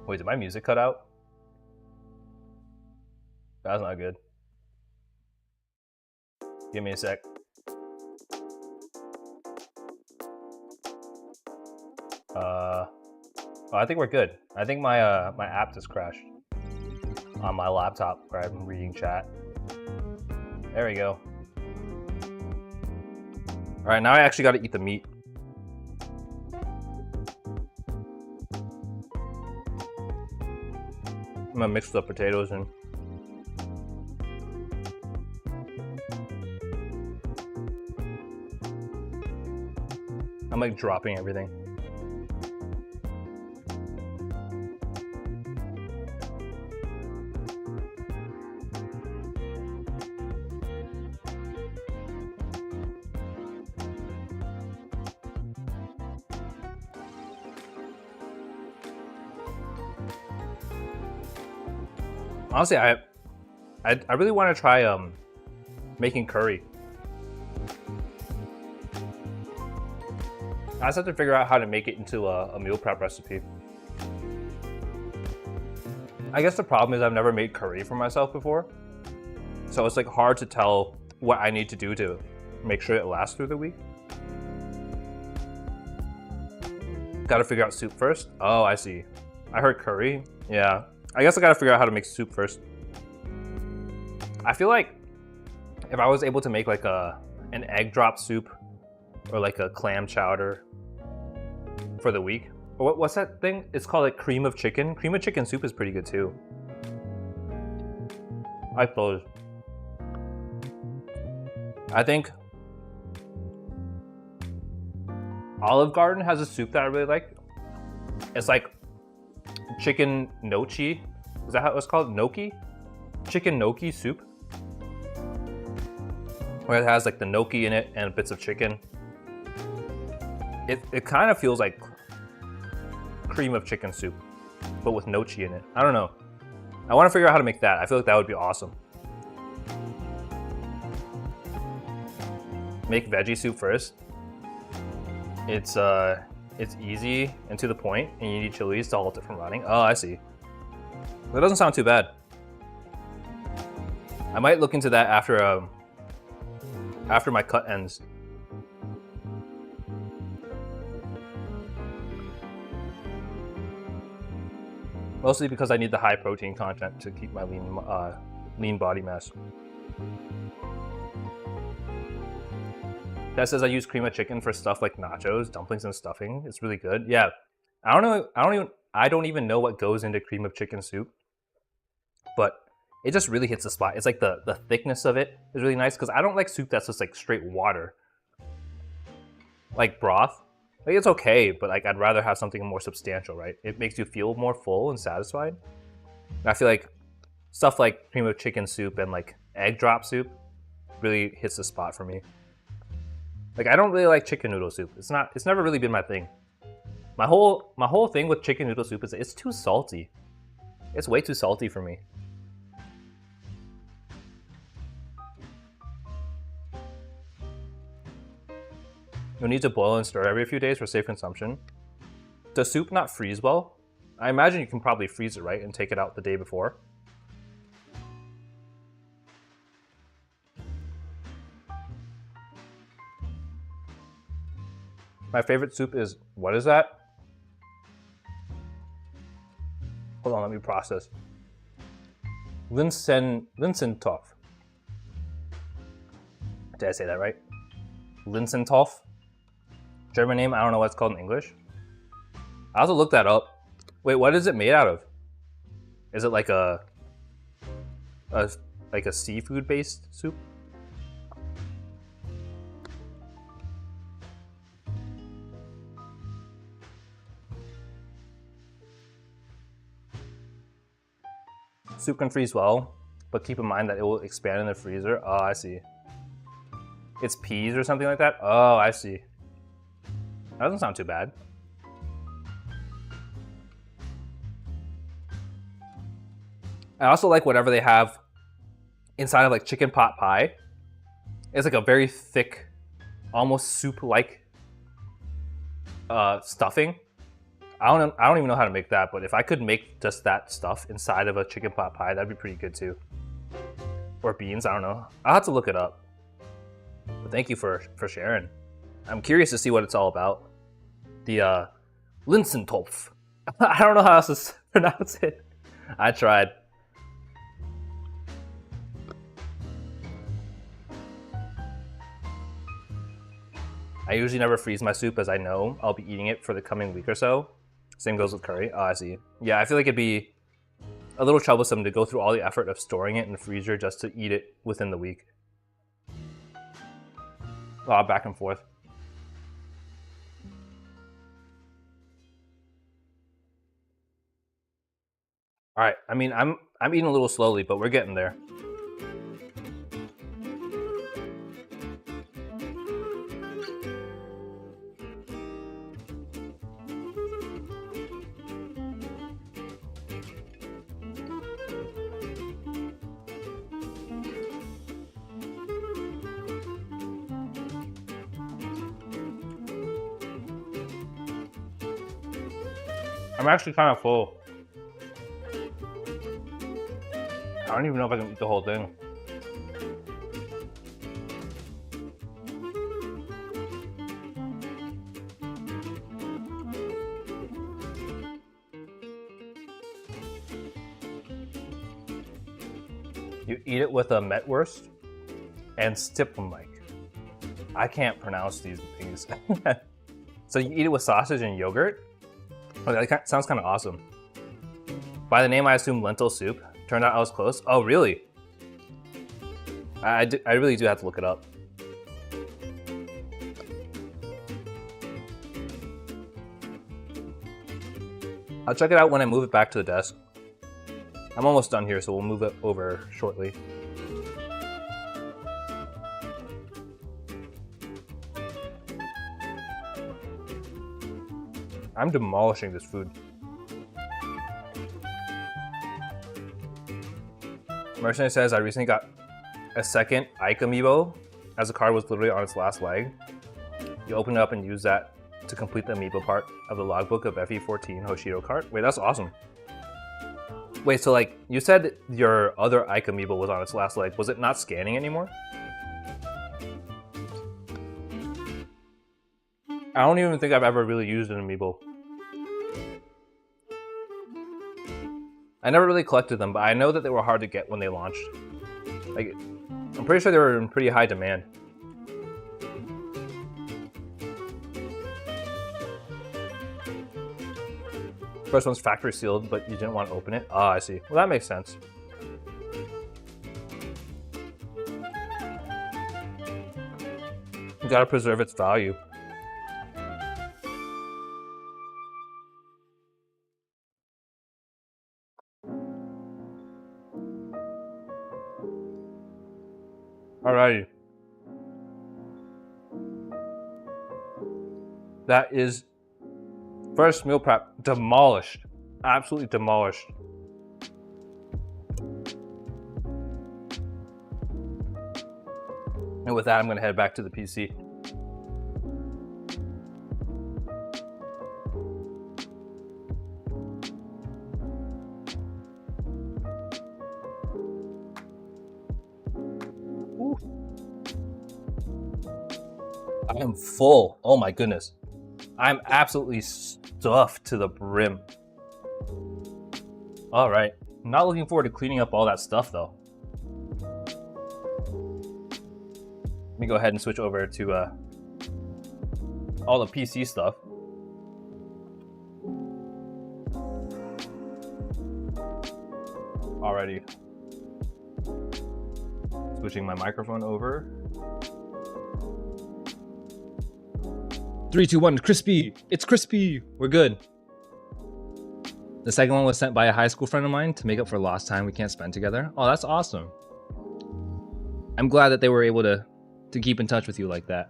Wait, did my music cut out? That's not good. Give me a sec. Oh, I think we're good. I think my my app just crashed on my laptop where I'm reading chat. There we go. All right, now I actually got to eat the meat. I'm gonna mix the potatoes in. I'm like dropping everything. Honestly, I really want to try making curry. I just have to figure out how to make it into a meal prep recipe. I guess the problem is I've never made curry for myself before. So it's like hard to tell what I need to do to make sure it lasts through the week. Gotta figure out soup first. Oh, I see. I heard curry. Yeah. I guess I gotta figure out how to make soup first. I feel like if I was able to make like a an egg drop soup or like a clam chowder for the week. Or what's that thing? It's called like cream of chicken. Cream of chicken soup is pretty good too. I suppose. I think Olive Garden has a soup that I really like. It's like chicken nochi. Is that how it's called? Gnocchi? Chicken gnocchi soup. Where it has like the gnocchi in it and bits of chicken. It kind of feels like cream of chicken soup, but with gnocchi in it. I don't know. I want to figure out how to make that. I feel like that would be awesome. Make veggie soup first. It's easy and to the point, and you need chilies to halt it from rotting. Oh, I see. That doesn't sound too bad. I might look into that after my cut ends. Mostly because I need the high protein content to keep my lean body mass. That says I use cream of chicken for stuff like nachos, dumplings, and stuffing. It's really good. Yeah, I don't even know what goes into cream of chicken soup, but it just really hits the spot. It's like the thickness of it is really nice because I don't like soup that's just like straight water, like broth. Like it's okay, but like I'd rather have something more substantial, right? It makes you feel more full and satisfied. And I feel like stuff like cream of chicken soup and like egg drop soup really hits the spot for me. Like I don't really like chicken noodle soup. It's never really been my thing. My whole thing with chicken noodle soup is it's too salty. It's way too salty for me. You'll need to boil and stir every few days for safe consumption. Does soup not freeze well? I imagine you can probably freeze it, right, and take it out the day before. My favorite soup is, what is that? Hold on, let me process. Linsentopf. Did I say that right? Linsentopf. German name, I don't know what it's called in English. I also looked that up. Wait, what is it made out of? Is it like a seafood based soup? Soup can freeze well, but keep in mind that it will expand in the freezer. Oh, I see. It's peas or something like that? Oh, I see. That doesn't sound too bad. I also like whatever they have inside of like chicken pot pie. It's like a very thick, almost soup-like stuffing. I don't even know how to make that, but if I could make just that stuff inside of a chicken pot pie, that'd be pretty good too. Or beans, I don't know. I'll have to look it up. But thank you for sharing. I'm curious to see what it's all about. The Linsentopf. I don't know how else to pronounce it. I tried. I usually never freeze my soup as I know I'll be eating it for the coming week or so. Same goes with curry. Oh, I see. Yeah, I feel like it'd be a little troublesome to go through all the effort of storing it in the freezer just to eat it within the week. Back and forth. All right, I mean, I'm eating a little slowly, but we're getting there. I'm actually kind of full. I don't even know if I can eat the whole thing. You eat it with a Metwurst and Stippenmike. I can't pronounce these things. So you eat it with sausage and yogurt? Oh, that sounds kind of awesome. By the name, I assume lentil soup. Turned out I was close. Oh, really? I really do have to look it up. I'll check it out when I move it back to the desk. I'm almost done here, so we'll move it over shortly. I'm demolishing this food. Mercenary says, I recently got a second Ike amiibo as the card was literally on its last leg. You open it up and use that to complete the amiibo part of the logbook of FE14 Hoshido card. Wait, that's awesome. Wait, so like, you said your other Ike amiibo was on its last leg. Was it not scanning anymore? I don't even think I've ever really used an amiibo. I never really collected them, but I know that they were hard to get when they launched. Like, I'm pretty sure they were in pretty high demand. First one's factory sealed, but you didn't want to open it. Ah, I see. Well, that makes sense. You gotta preserve its value. Alrighty. That is first meal prep demolished. Absolutely demolished. And with that, I'm gonna head back to the PC. I am full. Oh my goodness. I'm absolutely stuffed to the brim. All right. I'm not looking forward to cleaning up all that stuff though. Let me go ahead and switch over to all the PC stuff. Alrighty. Switching my microphone over. 3, 2, 1, crispy! It's crispy! We're good. The second one was sent by a high school friend of mine to make up for lost time we can't spend together. Oh, that's awesome. I'm glad that they were able to keep in touch with you like that.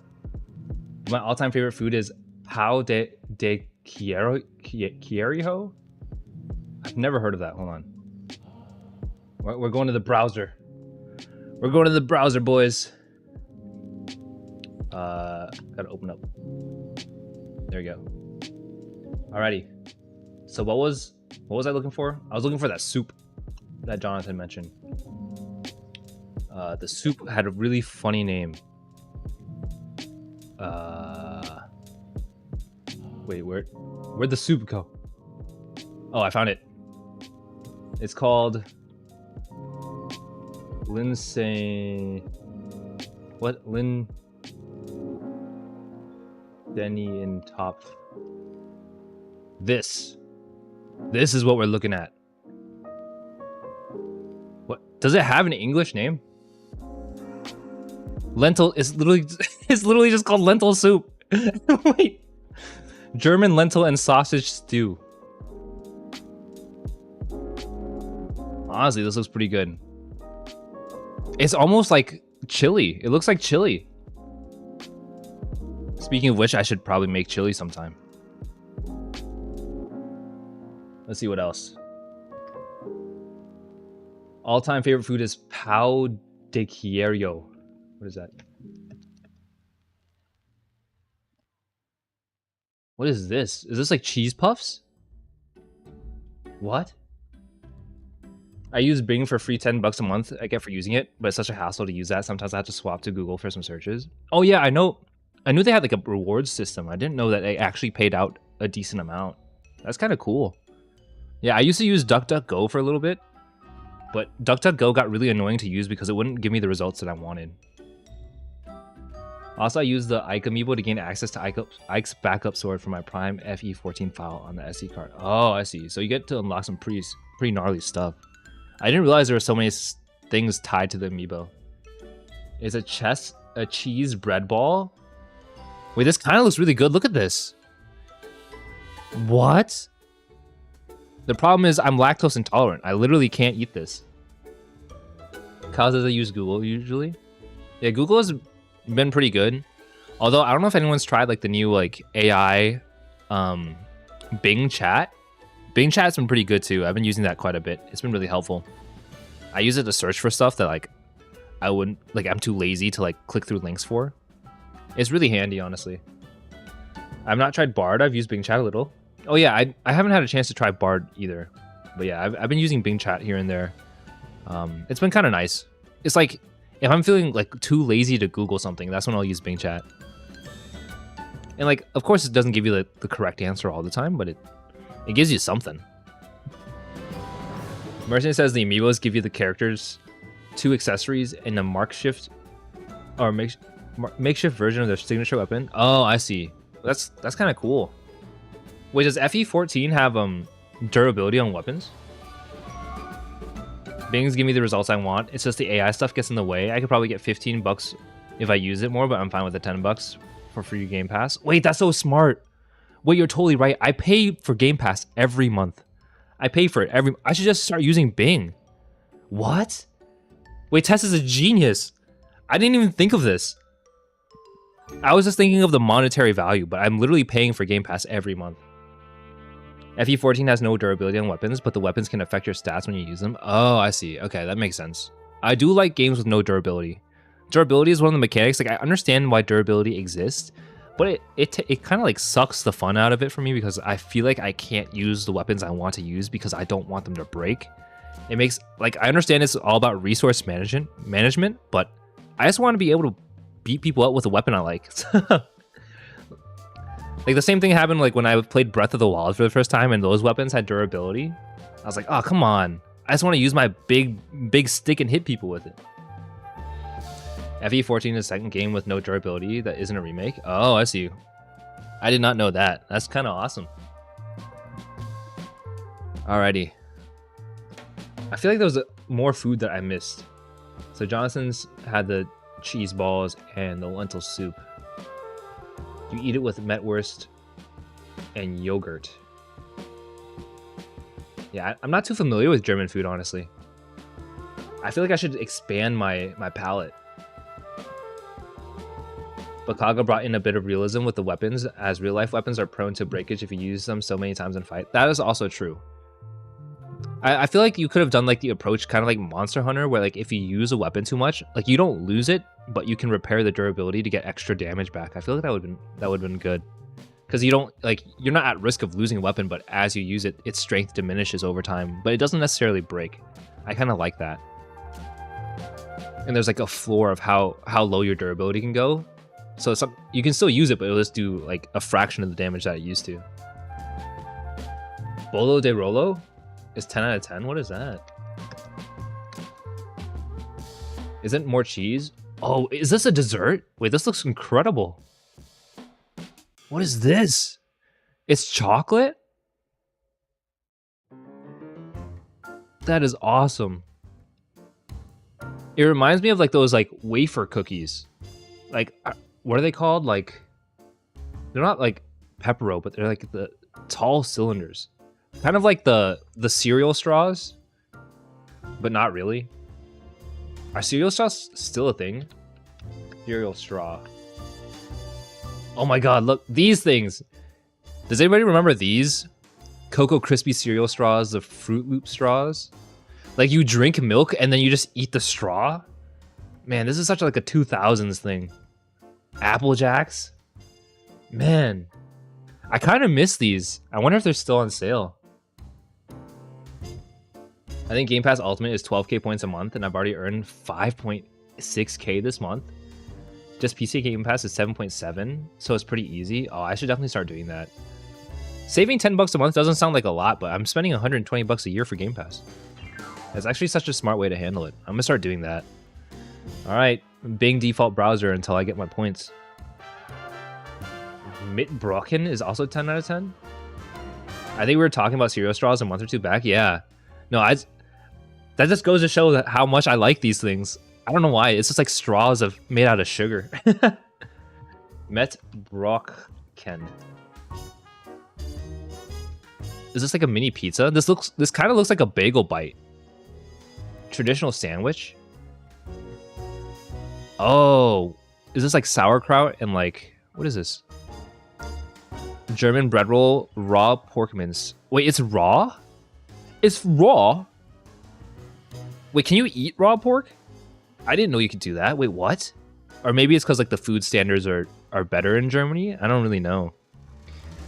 My all-time favorite food is pao de Quierijo? I've never heard of that. Hold on. We're going to the browser. We're going to the browser, boys. Gotta open up. There we go. Alrighty. So what was I looking for? I was looking for that soup that Jonathan mentioned. The soup had a really funny name. Wait, where'd the soup go? Oh, I found it. It's called Lindsay. What? Denny in top. This is what we're looking at. What does it have an English name? Lentil is literally it's literally just called lentil soup. Wait. German lentil and sausage stew. Honestly, this looks pretty good. It's almost like chili. It looks like chili. Speaking of which, I should probably make chili sometime. Let's see what else. All-time favorite food is pao de Quierijo. What is that? What is this? Is this like cheese puffs? What? I use Bing for free 10 bucks a month I get for using it, but it's such a hassle to use that. Sometimes I have to swap to Google for some searches. Oh yeah, I knew they had like a rewards system. I didn't know that they actually paid out a decent amount. That's kind of cool. Yeah, I used to use DuckDuckGo for a little bit, but DuckDuckGo got really annoying to use because it wouldn't give me the results that I wanted. Also, I use the Ike amiibo to gain access to Ike's backup sword for my Prime FE14 file on the SD card. Oh, I see. So you get to unlock some pretty gnarly stuff. I didn't realize there were so many things tied to the amiibo. Is a cheese bread ball? Wait, this kind of looks really good. Look at this. What? The problem is I'm lactose intolerant. I literally can't eat this. Kyle says I use Google usually. Yeah, Google has been pretty good. Although I don't know if anyone's tried like the new like AI Bing chat. Bing chat's been pretty good too. I've been using that quite a bit. It's been really helpful. I use it to search for stuff that like I wouldn't like. I'm too lazy to like click through links for. It's really handy, honestly. I've not tried Bard. I've used Bing Chat a little. Oh yeah, I haven't had a chance to try Bard either. But yeah, I've been using Bing Chat here and there. It's been kind of nice. It's like if I'm feeling like too lazy to Google something, that's when I'll use Bing Chat. And like, of course, it doesn't give you the correct answer all the time, but it gives you something. Merchant says the amiibos give you the characters, 2 accessories, and a makeshift version of their signature weapon. Oh, I see. That's kind of cool. Wait, does FE14 have durability on weapons? Bings give me the results I want. It's just the AI stuff gets in the way. I could probably get 15 bucks if I use it more, but I'm fine with the 10 bucks for free Game Pass. Wait, that's so smart. Wait, you're totally right. I pay for Game Pass every month. I pay for it I should just start using Bing. What? Wait, Tess is a genius. I didn't even think of this. I was just thinking of the monetary value, but I'm literally paying for Game Pass every month. FE14 has no durability on weapons, but the weapons can affect your stats when you use them. Oh, I see. Okay, that makes sense. I do like games with no durability. Durability is one of the mechanics. Like, I understand why durability exists, but it kind of like sucks the fun out of it for me because I feel like I can't use the weapons I want to use because I don't want them to break. It makes, like, I understand it's all about resource management, but I just want to be able to beat people up with a weapon I like. Like, the same thing happened like when I played Breath of the Wild for the first time and those weapons had durability. I was like, oh, come on. I just want to use my big stick and hit people with it. FE14 is the second game with no durability that isn't a remake. Oh, I see. I did not know that. That's kind of awesome. Alrighty. I feel like there was more food that I missed. So Jonathan's had the cheese balls and the lentil soup. You eat it with metwurst and yogurt. Yeah, I'm not too familiar with German food, honestly. I feel like I should expand my palate. Bakaga brought in a bit of realism with the weapons, as real-life weapons are prone to breakage if you use them so many times in fight. That is also true. I feel like you could have done like the approach kind of like Monster Hunter, where like if you use a weapon too much, like you don't lose it, but you can repair the durability to get extra damage back. I feel like that would have been good, because you don't like you're not at risk of losing a weapon, but as you use it, its strength diminishes over time, but it doesn't necessarily break. I kind of like that. And there's like a floor of how low your durability can go, so you can still use it, but it'll just do like a fraction of the damage that it used to. Bolo de Rolo is 10 out of 10. What is that? Isn't more cheese? Oh, is this a dessert? Wait, this looks incredible. What is this? It's chocolate? That is awesome. It reminds me of like those like wafer cookies. Like, what are they called? Like, they're not like Pepero, but they're like the tall cylinders. Kind of like the cereal straws, but not really. Are cereal straws still a thing? Cereal straw. Oh my god, look, these things. Does anybody remember these? Cocoa Crispy cereal straws, the Fruit Loop straws? Like, you drink milk and then you just eat the straw? Man, this is such like a 2000s thing. Apple Jacks? Man, I kind of miss these. I wonder if they're still on sale. I think Game Pass Ultimate is 12k points a month, and I've already earned 5.6k this month. Just PC Game Pass is 7.7, so it's pretty easy. Oh, I should definitely start doing that. Saving 10 bucks a month doesn't sound like a lot, but I'm spending 120 bucks a year for Game Pass. That's actually such a smart way to handle it. I'm gonna start doing that. All right, Bing default browser until I get my points. Mitbrocken is also 10 out of 10. I think we were talking about cereal straws a month or two back. Yeah. No, that just goes to show that how much I like these things. I don't know why. It's just like straws made out of sugar. Mitbrocken. Is this like a mini pizza? This kind of looks like a bagel bite. Traditional sandwich. Oh, is this like sauerkraut and like, what is this? German bread roll, raw pork mince. Wait, it's raw? It's raw? Wait, can you eat raw pork? I didn't know you could do that. Wait, what? Or maybe it's because like the food standards are better in Germany? I don't really know.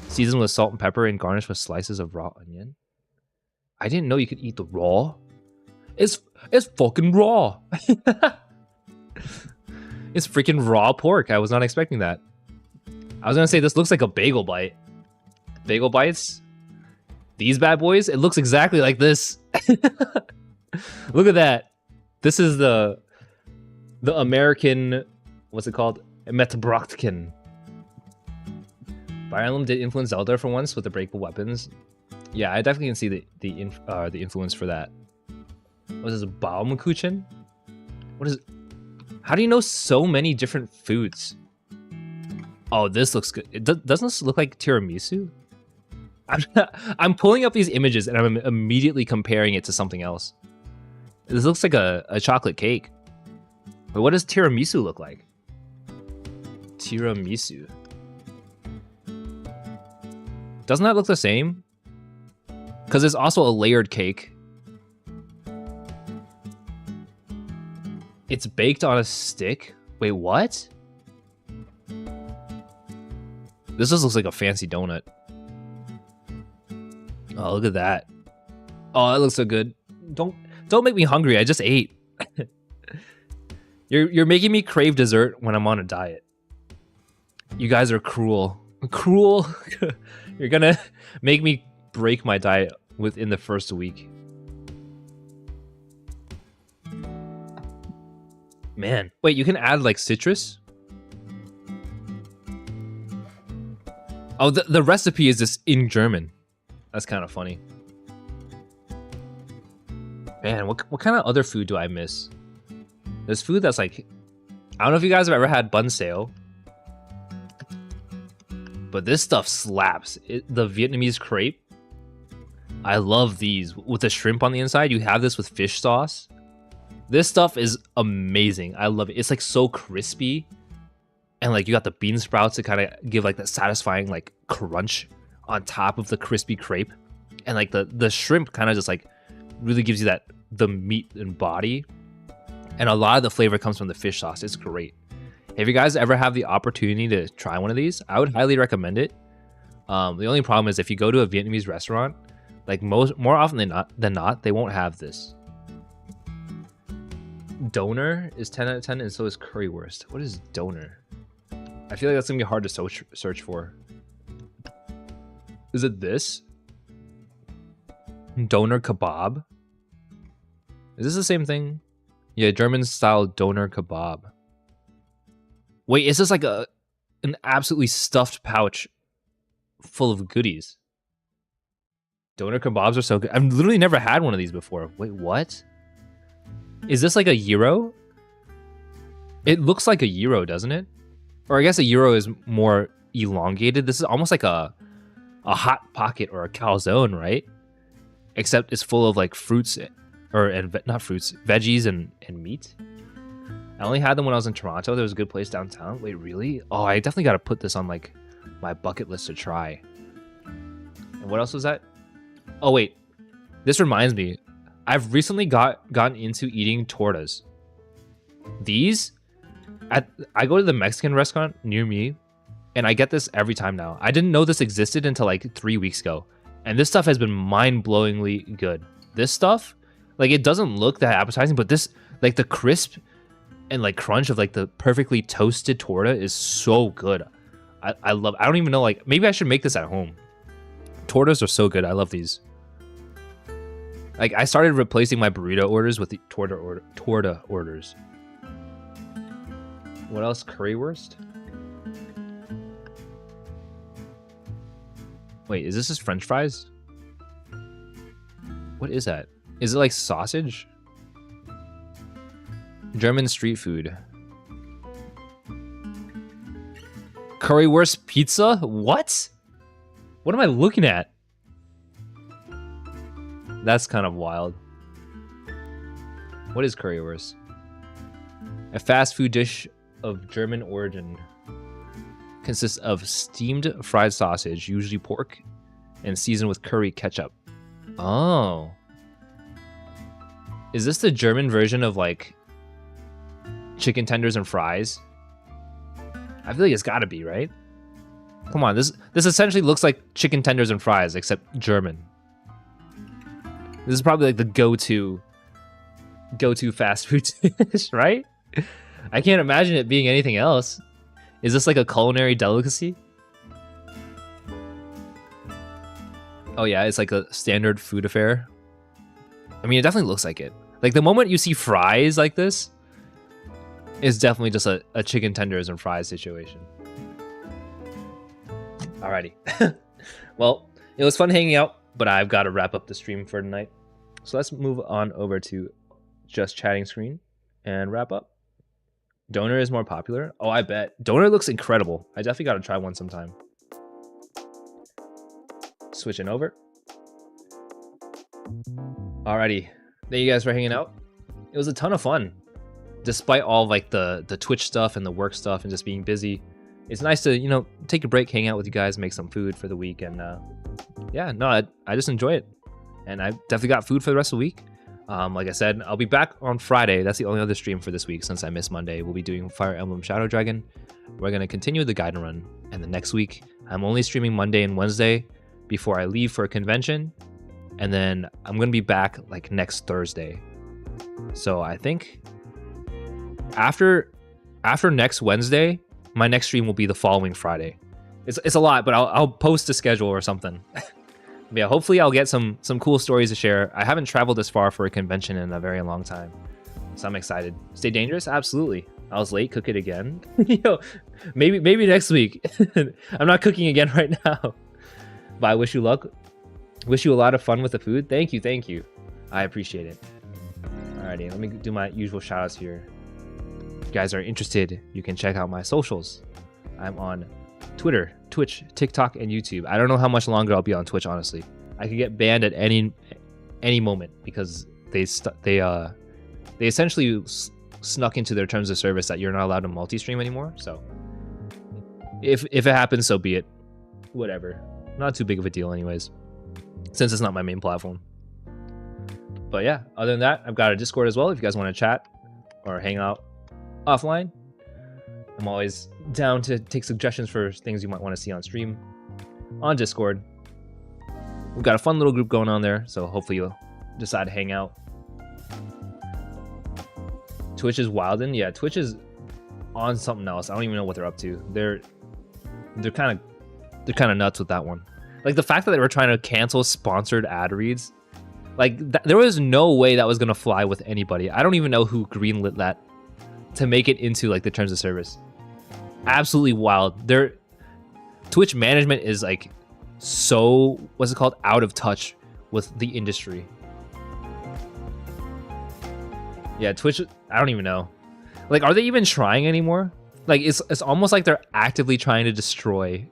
Seasoned with salt and pepper and garnished with slices of raw onion. I didn't know you could eat the raw. It's fucking raw. It's freaking raw pork. I was not expecting that. I was gonna say this looks like a bagel bite. Bagel bites. These bad boys. It looks exactly like this. Look at that. This is the American. What's it called? Metbrocken. Fire Emblem did influence Zelda for once with the breakable weapons. Yeah, I definitely can see the influence for that. What is this? Baumkuchen? What is it? How do you know so many different foods? Oh, this looks good. Doesn't this look like tiramisu? I'm pulling up these images and I'm immediately comparing it to something else. This looks like a chocolate cake. But what does tiramisu look like? Tiramisu. Doesn't that look the same? Because there's also a layered cake. It's baked on a stick? Wait, what? This just looks like a fancy donut. Oh, look at that. Oh, that looks so good. Don't make me hungry. I just ate. You're making me crave dessert when I'm on a diet. You guys are cruel. Cruel. You're gonna make me break my diet within the first week. Man, wait, you can add like citrus? Oh, the recipe is just in German. That's kind of funny. Man, what kind of other food do I miss? There's food that's like, I don't know if you guys have ever had bun sale, but this stuff slaps. The Vietnamese crepe, I love these. With the shrimp on the inside, you have this with fish sauce. This stuff is amazing. I love it. It's like so crispy. And like you got the bean sprouts to kind of give like that satisfying like crunch on top of the crispy crepe. And like the shrimp kind of just like really gives you that the meat and body. And a lot of the flavor comes from the fish sauce. It's great. If you guys ever have the opportunity to try one of these, I would highly recommend it. The only problem is if you go to a Vietnamese restaurant, like more often than not, they won't have this. Doner is 10 out of 10, and so is currywurst. What is doner? I feel like that's gonna be hard to search for. Is it this? Doner kebab? Is this the same thing? Yeah, German style doner kebab. Wait, is this like an absolutely stuffed pouch full of goodies? Doner kebabs are so good. I've literally never had one of these before. Wait, what? Is this like a gyro? It looks like a gyro, doesn't it? Or I guess a gyro is more elongated. This is almost like a hot pocket or a calzone, right? Except it's full of like fruits, not fruits, veggies and meat. I only had them when I was in Toronto. There was a good place downtown. Wait, really? Oh, I definitely got to put this on like my bucket list to try. And what else was that? Oh wait, this reminds me. I've recently gotten into eating tortas. These, I go to the Mexican restaurant near me, and I get this every time now. I didn't know this existed until like 3 weeks ago, and this stuff has been mind-blowingly good. This stuff, like it doesn't look that appetizing, but this, like the crisp and like crunch of like the perfectly toasted torta is so good. I love. I don't even know. Like maybe I should make this at home. Tortas are so good. I love these. Like, I started replacing my burrito orders with the torta orders. What else? Currywurst? Wait, is this just French fries? What is that? Is it like sausage? German street food. Currywurst pizza? What? What am I looking at? That's kind of wild. What is currywurst? A fast food dish of German origin. Consists of steamed fried sausage, usually pork, and seasoned with curry ketchup. Oh. Is this the German version of like chicken tenders and fries? I feel like it's gotta be, right? Come on, this essentially looks like chicken tenders and fries, except German. This is probably like the go-to fast food dish, right? I can't imagine it being anything else. Is this like a culinary delicacy? Oh yeah, it's like a standard food affair. I mean, it definitely looks like it. Like the moment you see fries like this, it's definitely just a chicken tenders and fries situation. Alrighty. Well, it was fun hanging out, but I've got to wrap up the stream for tonight. So let's move on over to just chatting screen and wrap up. Donor is more popular? Oh, I bet. Donor looks incredible. I definitely got to try one sometime. Switching over. Alrighty. Thank you guys for hanging out. It was a ton of fun. Despite all like the Twitch stuff and the work stuff and just being busy. It's nice to, you know, take a break, hang out with you guys, make some food for the week. And yeah, no, I just enjoy it. And I definitely got food for the rest of the week. Like I said, I'll be back on Friday. That's the only other stream for this week since I missed Monday. We'll be doing Fire Emblem Shadow Dragon. We're going to continue the Gaiden run. And the next week, I'm only streaming Monday and Wednesday before I leave for a convention. And then I'm going to be back like next Thursday. So I think after next Wednesday, my next stream will be the following Friday. It's a lot, but I'll post a schedule or something. Yeah, hopefully I'll get some cool stories to share. I haven't traveled this far for a convention in a very long time, so I'm excited. Stay dangerous? Absolutely. I was late. Cook it again. Yo, maybe next week. I'm not cooking again right now. But I wish you luck. Wish you a lot of fun with the food. Thank you. I appreciate it. Alrighty, let me do my usual shoutouts here. If you guys are interested, you can check out my socials. I'm on Twitter, Twitch, TikTok, and YouTube. I don't know how much longer I'll be on Twitch, honestly. I could get banned at any moment because they essentially snuck into their terms of service that you're not allowed to multi-stream anymore. So if it happens, so be it. Whatever. Not too big of a deal anyways, since it's not my main platform. But yeah, other than that, I've got a Discord as well if you guys want to chat or hang out offline. I'm always down to take suggestions for things you might want to see on stream on Discord. We've got a fun little group going on there, so hopefully you'll decide to hang out. Twitch is wildin'. Yeah, Twitch is on something else. I don't even know what they're up to. They're kind of nuts with that one. Like the fact that they were trying to cancel sponsored ad reads, like there was no way that was gonna fly with anybody. I don't even know who greenlit that to make it into like the terms of service. Absolutely wild. Their Twitch management is like so, what's it called, out of touch with the industry. Yeah, Twitch, I don't even know. Like, are they even trying anymore? Like, it's almost like they're actively trying to destroy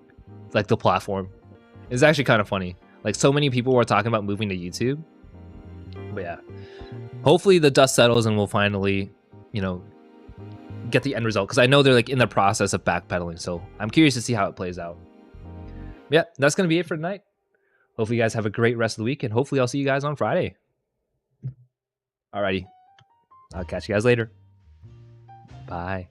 like the platform. It's actually kind of funny. Like, so many people were talking about moving to YouTube. But yeah, hopefully the dust settles and we'll finally, you know, get the end result, because I know they're like in the process of backpedaling, so I'm curious to see how it plays out. Yeah, that's gonna be it for tonight. Hopefully you guys have a great rest of the week, and hopefully I'll see you guys on Friday. Alrighty, I'll catch you guys later. Bye.